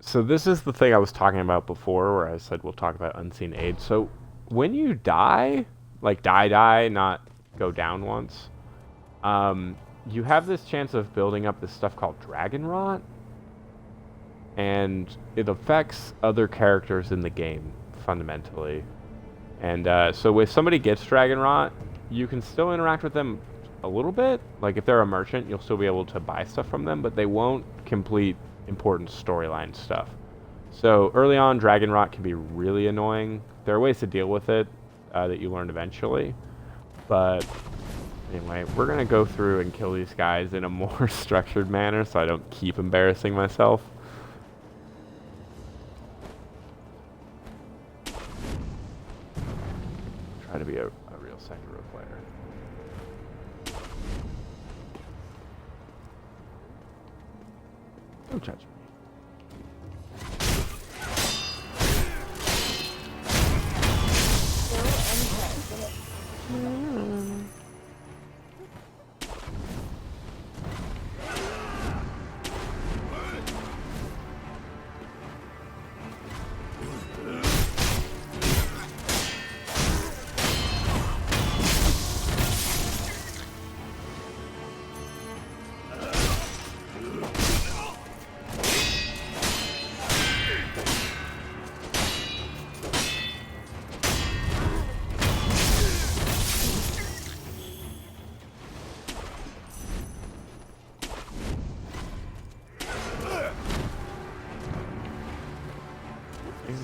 So this is the thing I was talking about before where I said we'll talk about unseen aid. So when you die, like die, not go down once, you have this chance of building up this stuff called Dragon Rot. And it affects other characters in the game, fundamentally. And so if somebody gets Dragon Rot, you can still interact with them a little bit. Like if they're a merchant, you'll still be able to buy stuff from them, but they won't complete important storyline stuff. So early on, Dragon Rot can be really annoying. There are ways to deal with it that you learn eventually. But anyway, we're going to go through and kill these guys in a more structured manner so I don't keep embarrassing myself. Try to be a real Sekiro player. Don't judge me.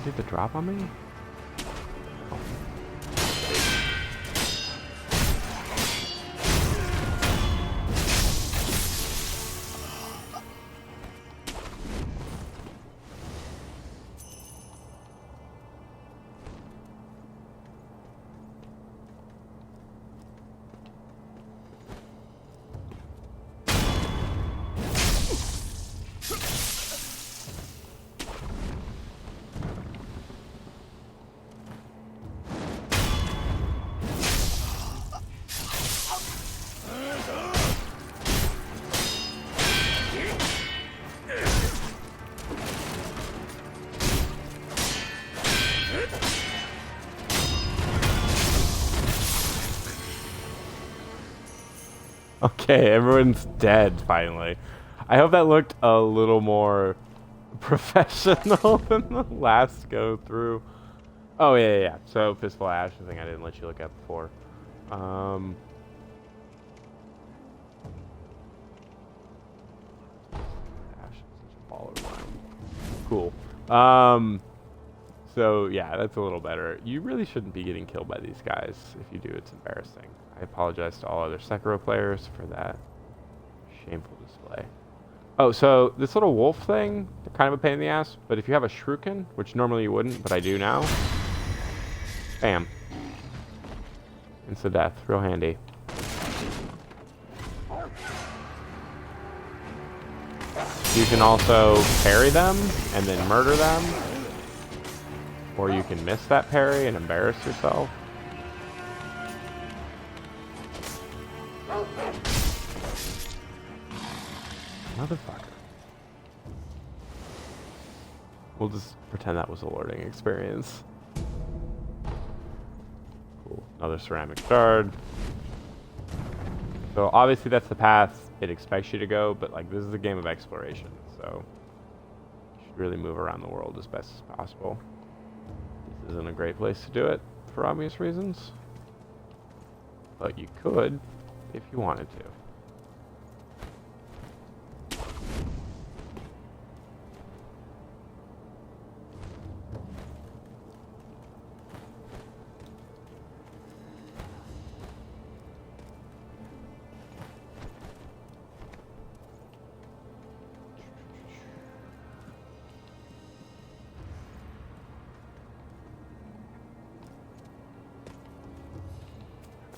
Did the drop on me? Oh. Okay, everyone's dead finally. I hope that looked a little more professional than the last go through. Oh yeah. So Fistful of Ash, I think I didn't let you look at before. Ash is such a baller round. Cool. So yeah, that's a little better. You really shouldn't be getting killed by these guys. If you do, it's embarrassing. I apologize to all other Sekiro players for that shameful display. Oh, so this little wolf thing, they're kind of a pain in the ass, but if you have a shuriken, which normally you wouldn't, but I do now, bam. Insta death, real handy. You can also parry them and then murder them, or you can miss that parry and embarrass yourself. Motherfucker. We'll just pretend that was a learning experience. Cool. Another ceramic shard. So obviously that's the path it expects you to go, but like this is a game of exploration, so you should really move around the world as best as possible. This isn't a great place to do it for obvious reasons, but you could if you wanted to.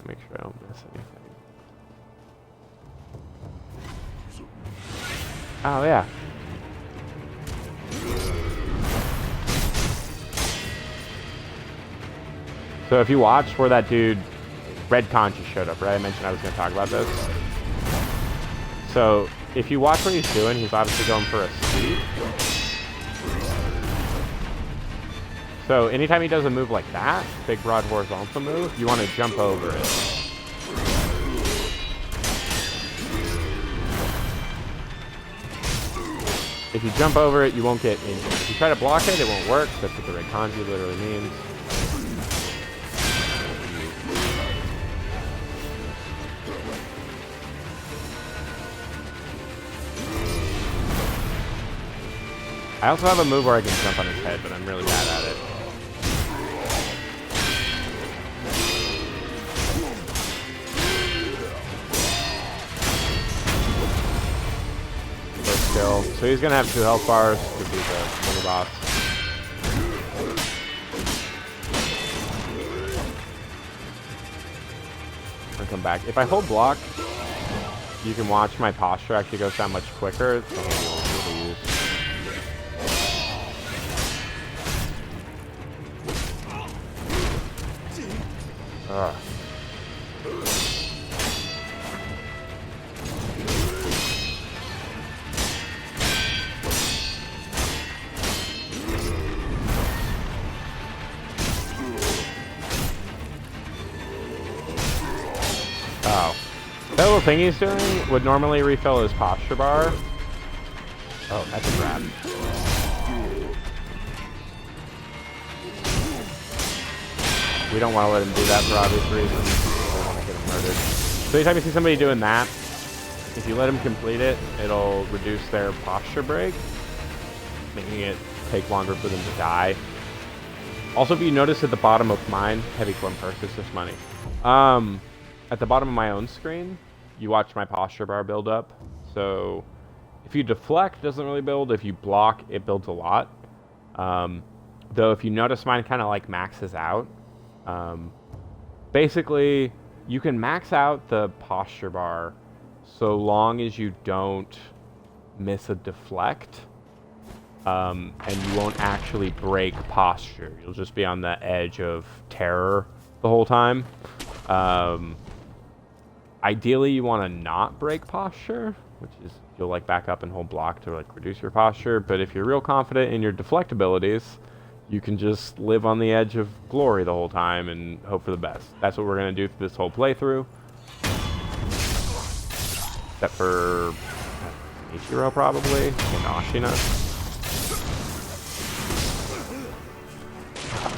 Make sure I don't miss anything. Oh yeah. So if you watch where that dude, Red Con just showed up, right? I mentioned I was going to talk about this. So if you watch what he's doing, he's obviously going for a sweep. So anytime he does a move like that, big broad horizontal move, you want to jump over it. If you jump over it, you won't get injured. If you try to block it, it won't work. That's what the red kanji literally means. I also have a move where I can jump on his head, but I'm really bad at it. First kill. So he's gonna have 2 health bars to be the mini boss. I'll come back. If I hold block, you can watch my posture actually goes down much quicker. It's a handy one to use. Ugh. Oh. That little thing he's doing would normally refill his posture bar. Oh, that's a grab. We don't want to let him do that for obvious reasons. We don't want to get him murdered. So anytime you see somebody doing that, if you let him complete it, it'll reduce their posture break, making it take longer for them to die. Also, if you notice at the bottom of mine, heavy form purchase this money. At the bottom of my own screen, you watch my posture bar build up. So if you deflect, it doesn't really build. If you block, it builds a lot. Though if you notice mine kind of like maxes out. Basically, you can max out the posture bar so long as you don't miss a deflect, and you won't actually break posture. You'll just be on the edge of terror the whole time. Ideally, you want to not break posture, which is you'll like back up and hold block to like reduce your posture. But if you're real confident in your deflect abilities, you can just live on the edge of glory the whole time and hope for the best. That's what we're going to do through this whole playthrough. Except for Ichiro, probably, and Ashina.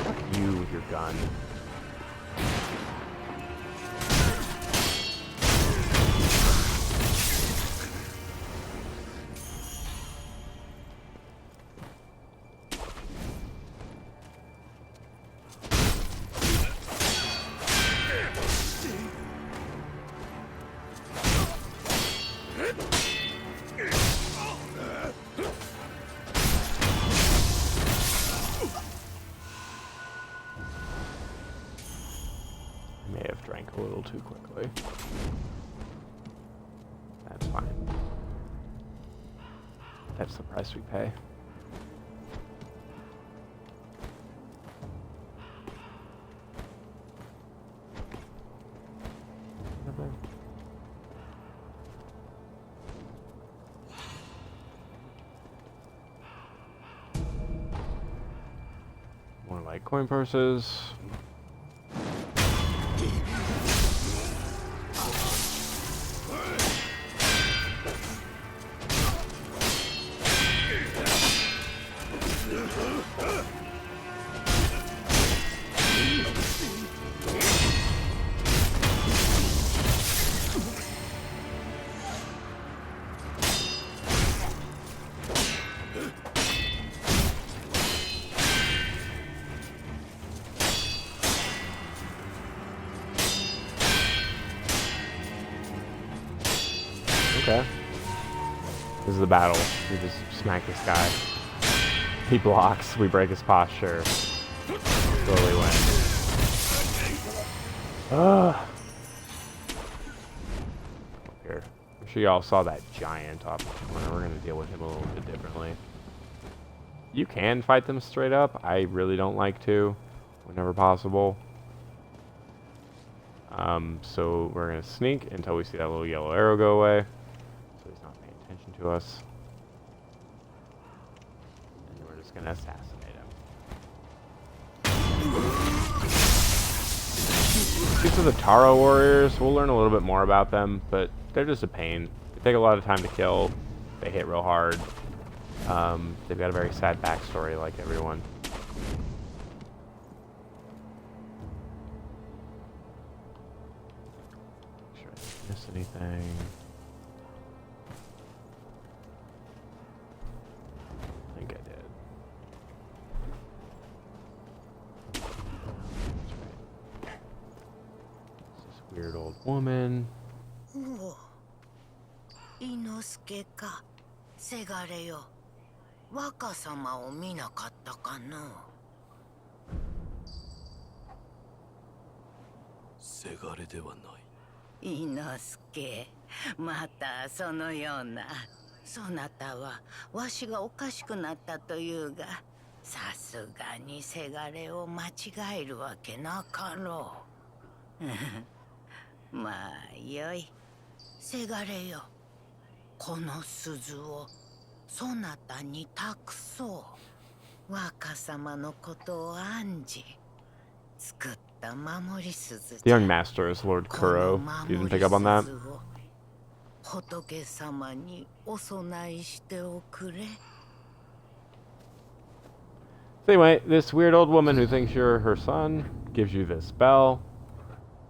Fuck you with your gun. May have drank a little too quickly. That's fine. That's the price we pay. More like coin purses. Okay. This is the battle. We just smack this guy. He blocks, we break his posture. Slowly win. Here. I'm sure y'all saw that giant off the corner. We're gonna deal with him a little bit differently. You can fight them straight up. I really don't like to, whenever possible. So we're gonna sneak until we see that little yellow arrow go away. So he's not paying attention to us. And then we're just gonna assassinate him. These are the Taro warriors. We'll learn a little bit more about them, but they're just a pain. They take a lot of time to kill. They hit real hard. They've got a very sad backstory like everyone. Make sure I didn't miss anything. I think I did. That's right. It's this weird old woman. 伊之助か、せがれよ。若様を見なかったかの。せがれではない。伊之助、またそのような。そなたはわしがおかしくなったというが、さすがにせがれを間違えるわけなかろう。まあよい。せがれよ。この鈴をそなたに託そう。若様のことを案じ作った守り鈴。 The young master is Lord Kuro. You didn't pick up on that? 仏様にお供えしておくれ。 So anyway, this weird old woman who thinks you're her son gives you this bell.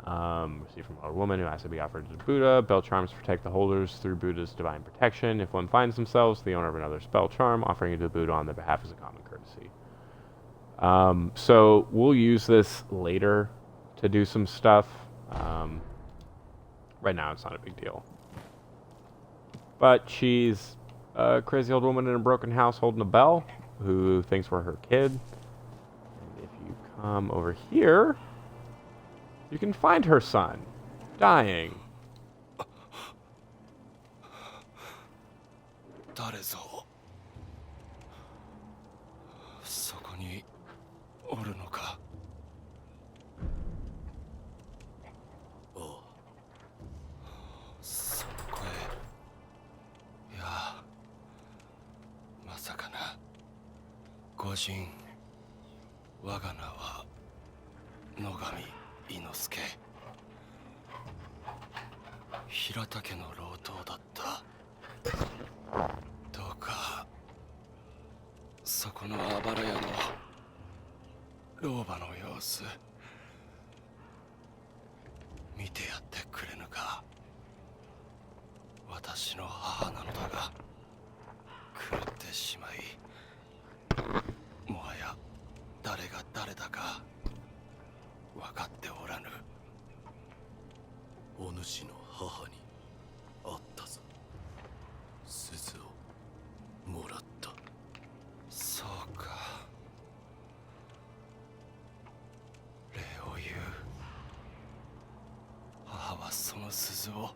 Received from a woman who has to be offered to Buddha. Bell charms protect the holders through Buddha's divine protection. If one finds themselves the owner of another spell charm, offering it to Buddha on their behalf is a common courtesy. So we'll use this later to do some stuff. Right now it's not a big deal. But she's a crazy old woman in a broken house holding a bell who thinks we're her kid. And if you come over here, you can find her son, dying. 誰ぞそこにおるのか。おう、その声。いや、まさかな。御神、我が名は野上伊之助。平田家の老頭だった。どうかそこのあばら屋の老婆の様子見てやってくれぬか。私の母なのだが狂ってしまい、もはや誰が誰だか分かっておらぬ。お主の母に会ったぞ。鈴をもらった。そうか。礼を言う。母はその鈴を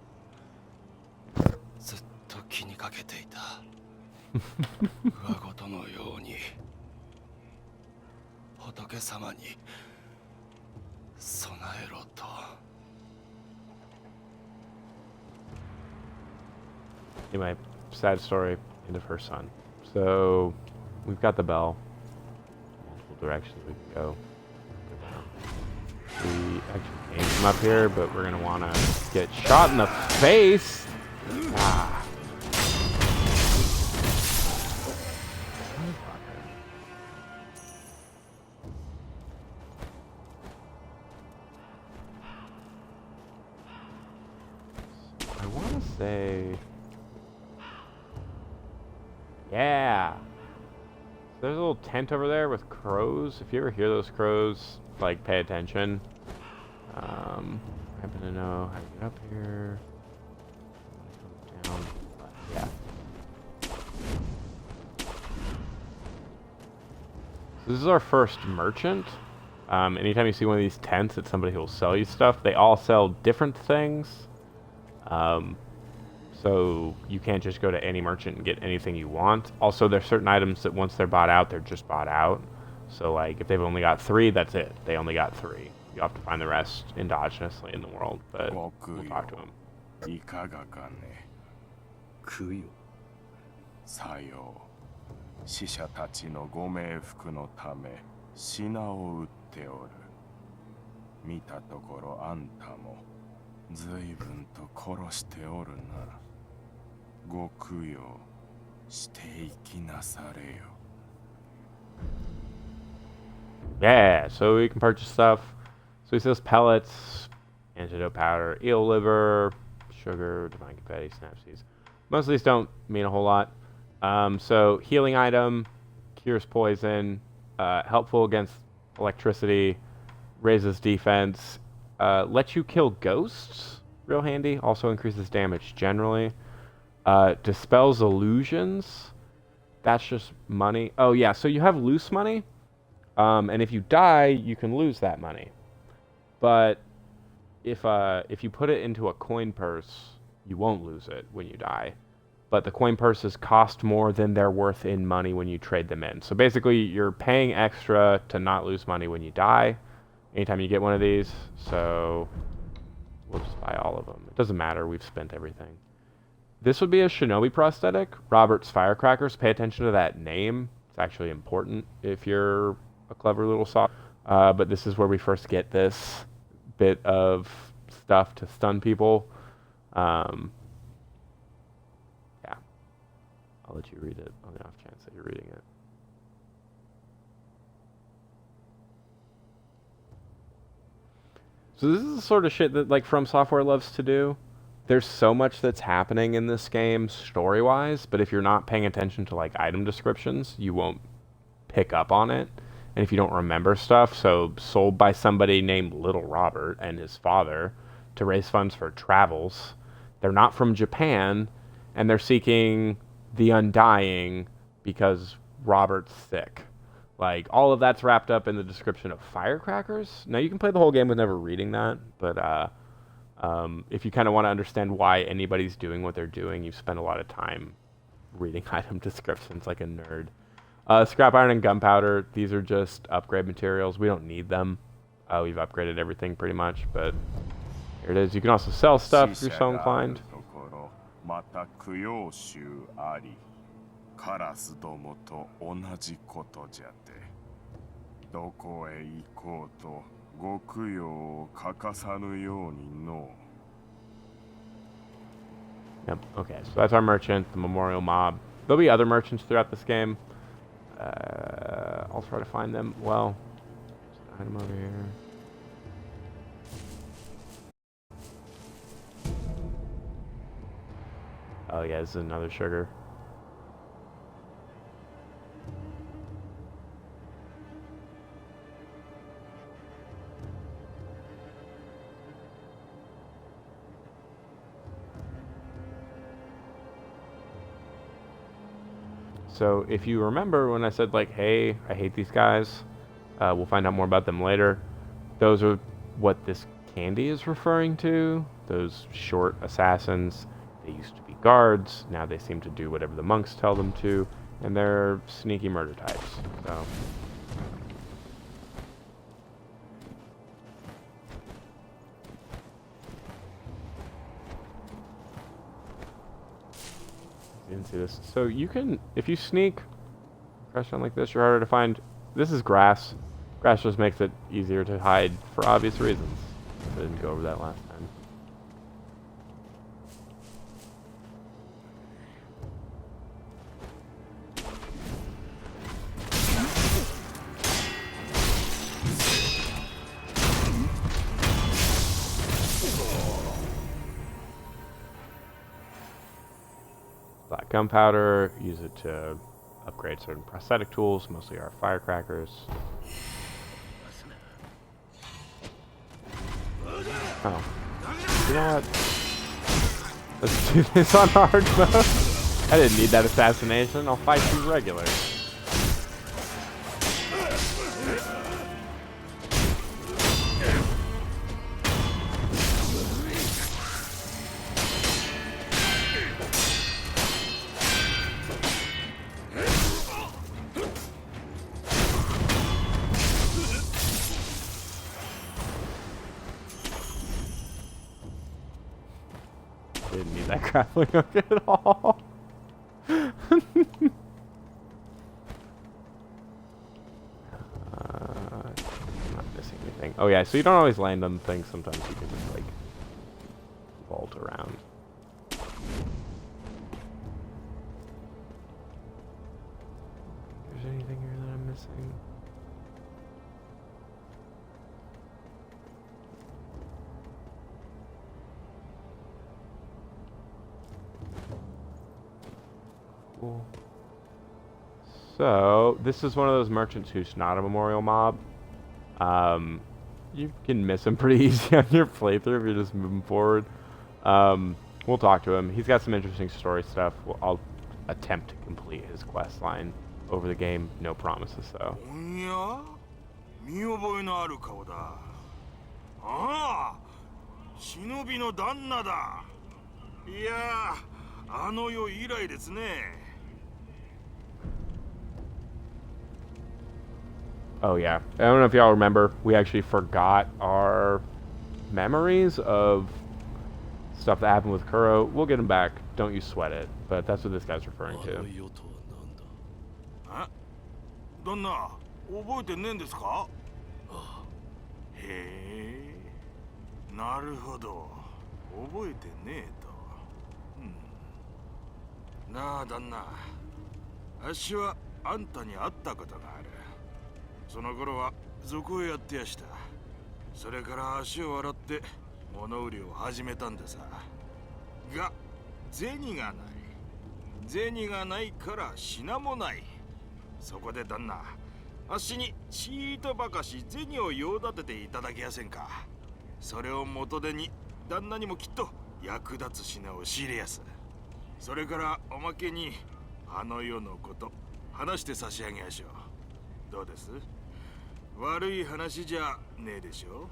ずっと気にかけていた。上ごとのように仏様に備えろと。Anyway, sad story, end of her son. So, we've got the bell. Multiple directions we can go. We actually came from up here, but we're gonna wanna get shot in the face! Ah. I wanna say... Yeah. There's a little tent over there with crows. If you ever hear those crows, like, pay attention. I happen to know how to get up here. Come down. Yeah. So this is our first merchant. Anytime you see one of these tents, it's somebody who will sell you stuff. They all sell different things. So you can't just go to any merchant and get anything you want. Also, there's certain items that once they're bought out, they're just bought out. So like if they've only got 3, that's it. They only got 3. You have to find the rest endogenously in the world, but we'll talk to him. いかがかね。供養。さよう。死者たちのご冥福のため品を売っておる。見たところあんたも随分と殺しておるな。ご供養していきなされよ。Yeah, so we can purchase stuff. So he sells pellets, antidote powder, eel liver, sugar, divine confetti, snapseeds. Most of these don't mean a whole lot. So healing item, cures poison, helpful against electricity, raises defense, lets you kill ghosts, real handy. Also increases damage generally. Dispels illusions. That's just money. Oh yeah, so you have loose money. And if you die, you can lose that money. But if you put it into a coin purse, you won't lose it when you die. But the coin purses cost more than they're worth in money when you trade them in. So basically, you're paying extra to not lose money when you die. Anytime you get one of these. So we'll just buy all of them. It doesn't matter. We've spent everything. This would be a shinobi prosthetic. Robert's Firecrackers. Pay attention to that name. It's actually important if you're a clever little soft. But this is where we first get this bit of stuff to stun people. Yeah. I'll let you read it on the off chance that you're reading it. So this is the sort of shit that like From Software loves to do. There's so much that's happening in this game story-wise, but if you're not paying attention to like item descriptions, you won't pick up on it. And if you don't remember stuff, so sold by somebody named Little Robert and his father to raise funds for travels. They're not from Japan, and they're seeking the Undying because Robert's sick. Like, all of that's wrapped up in the description of Firecrackers. Now, you can play the whole game with never reading that, but if you kind of want to understand why anybody's doing what they're doing, you spend a lot of time reading item descriptions like a nerd. Scrap iron and gunpowder, these are just upgrade materials. We don't need them. We've upgraded everything pretty much, but here it is. You can also sell stuff if you're so inclined. また供養衆あり、カラスどもと同じことじゃて。どこへ行こうとご供養を欠かさぬようにの。Yep, okay, so that's our merchant, the memorial mob. There'll be other merchants throughout this game. I'll try to find them. Well, there's an item over here. Oh yeah, this is another sugar. So if you remember when I said like, hey, I hate these guys, we'll find out more about them later. Those are what this candy is referring to. Those short assassins. They used to be guards. Now they seem to do whatever the monks tell them to. And they're sneaky murder types. So didn't see this. So you can, if you sneak, crash down like this, you're harder to find. This is grass. Grass just makes it easier to hide for obvious reasons. I didn't go over that last time. Black gunpowder, use it to upgrade certain prosthetic tools, mostly our firecrackers. Oh. You know what? Let's do this on hard mode. I didn't need that assassination. I'll fight you regular. Didn't need that grappling hook at all. I'm not missing anything. Oh yeah, so you don't always land on things. Sometimes you can just like vault around. Is there anything here that I'm missing? Cool. So, this is one of those merchants who's not a memorial mob. You can miss him pretty easy on your playthrough if you're just moving forward. We'll talk to him. He's got some interesting story stuff. I'll attempt to complete his quest line over the game. No promises, though. 見覚えのある顔だ。ああ、忍びの旦那だ。いやー、あの世以来ですね。Oh yeah, I don't know if y'all remember, we actually forgot our memories of stuff that happened with Kuro. We'll get them back, don't you sweat it. But that's what this guy's referring to. 旦那、覚えてねえんですか？へえ、なるほど、覚えてねえと。なあ旦那、あっしはあんたに会ったことがある。その頃は賊をやってやした。それから足を洗って物売りを始めたんでさ。が、銭がない。銭がないから品もない。そこで旦那、あっしにちーとばかし銭を用立てていただけやせんか。それを元手に旦那にもきっと役立つ品を仕入れやす。それからおまけにあの世のこと話して差し上げやしょう。どうです？悪い話じゃねえでしょ。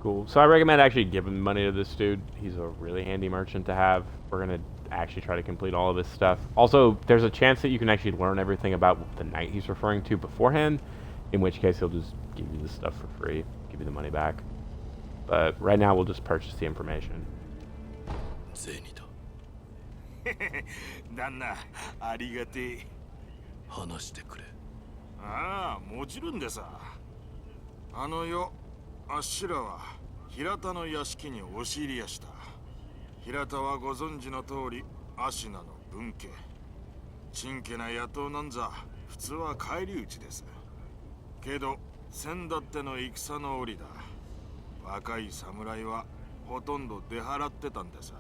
Cool. So I recommend actually giving money to this dude. He's a really handy merchant to have. We're gonna actually try to complete all of his stuff. Also, there's a chance that you can actually learn everything about the knight he's referring to beforehand, in which case he'll just give you the stuff for free, give you the money back. But right now we'll just purchase the information. 旦那、ありがてえ。話してくれ。ああ、もちろんでさ。あの世、あっしらは平田の屋敷に押し入りやした。平田はご存知の通り芦名の分家。ちんけな野党なんざ普通は返り討ちです。けど先だっての戦の折だ。若い侍はほとんど出払ってたんでさ。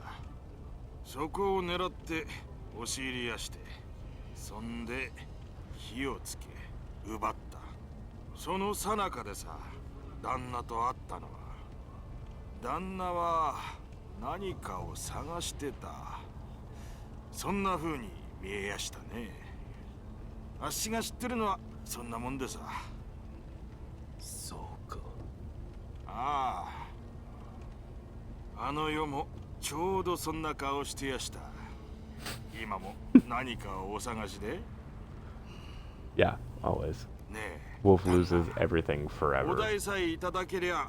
そこを狙って押し入りやして、そんで火をつけ奪った。その最中でさ、旦那と会ったのは。旦那は何かを探してた。そんな風に見えやしたね。あっしが知ってるのはそんなもんでさ。そうか。ああ、あの世もちょうどそんな顔してやした。今も何かをお探しで？ Yeah, always. ねえ、 Wolf loses everything お forever. 題さえいただけりゃ、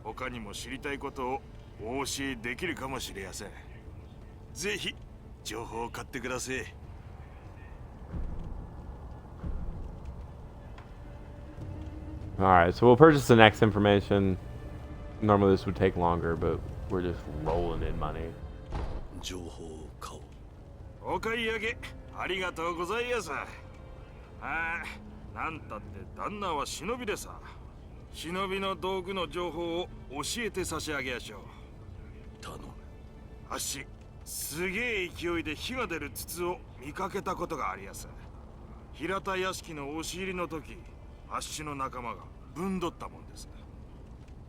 他にも知りたいことをお教えできるかもしれやせん。ぜひ情報を買ってください。Alright, so we'll purchase the next information. Normally this would take longer, but we're just rolling in money. 情報を買おう。お買い上げありがとうございやす。ああ、なんたって旦那は忍びでさ。忍びの道具の情報を教えて差し上げやしょう。頼む。あっし、すげえ勢いで火が出る筒を見かけたことがありやす。平田屋敷の押し入りの時、あっしの仲間がぶんどったもんです。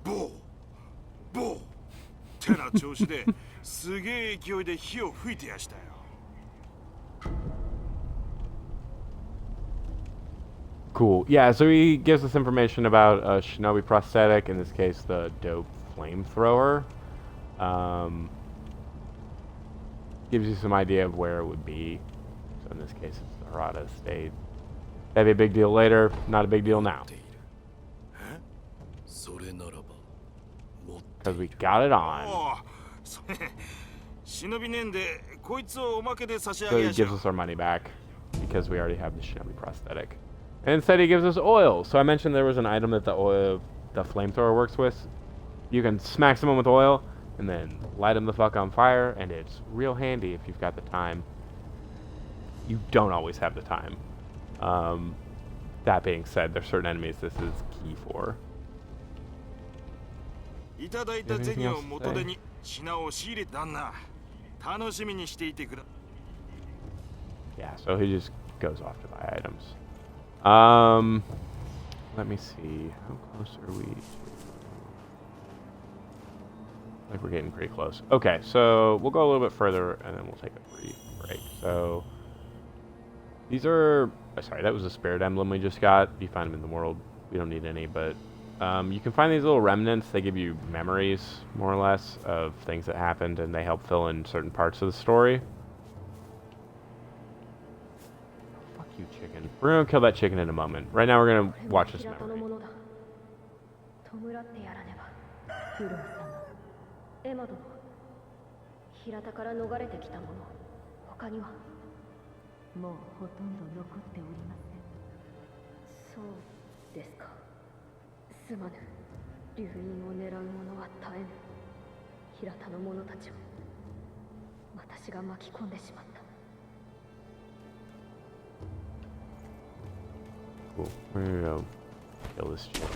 ボーボーってな調子ですげえ勢いで火を吹いてやしたよ。Cool. Yeah, so he gives us information about a shinobi prosthetic, in this case the dope flamethrower. Gives you some idea of where it would be. So in this case it's the Harada estate. That'd be a big deal later, not a big deal now. それならば持って Because we got it on. おお、それ忍びねんでこいつをおまけで差し上 So げ he やしょ gives us our money back because we already have the shinobi prosthetic. And instead he gives us oil. So I mentioned there was an item that the flamethrower works with. You can smack someone with oil and then light them the fuck on fire, and it's real handy if you've got the time. You don't always have the time. That being said, there's certain enemies this is key for. いただいた銭を元手に品を仕入れたんな。楽しみにしていてくだ。 Yeah, so he just goes off to buy items. Let me see. How close are we to... Like we're getting pretty close. Okay, so we'll go a little bit further and then we'll take a brief break. So these are... sorry, that was a spirit emblem we just got. You find them in the world. We don't need any, but you can find these little remnants. They give you memories, more or less, of things that happened, and they help fill in certain parts of the story. Fuck you, chicken. We're gonna kill that chicken in a moment. Right now we're gonna watch this memory. エマ殿、平田から逃れてきた者、他にはもうほとんど残っておりません。そうですか。すまぬ。流因を狙う者は絶えぬ。平田の者たちを私が巻き込んでしまった。 Cool. We're gonna go kill this chicken.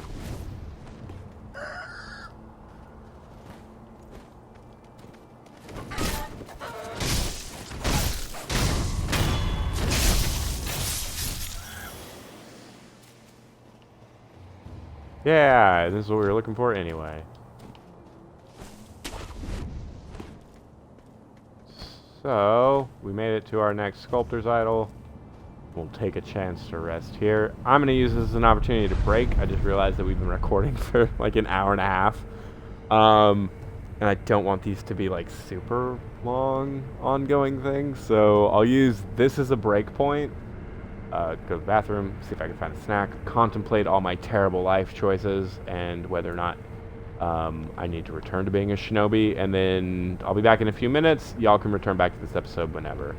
Yeah, this is what we were looking for anyway. So, we made it to our next sculptor's idol. We'll take a chance to rest here. I'm going to use this as an opportunity to break. I just realized that we've been recording for like an hour and a half. And I don't want these to be like super long ongoing things. So I'll use this as a break point. Go to the bathroom, see if I can find a snack, contemplate all my terrible life choices and whether or not I need to return to being a shinobi. And then I'll be back in a few minutes. Y'all can return back to this episode whenever.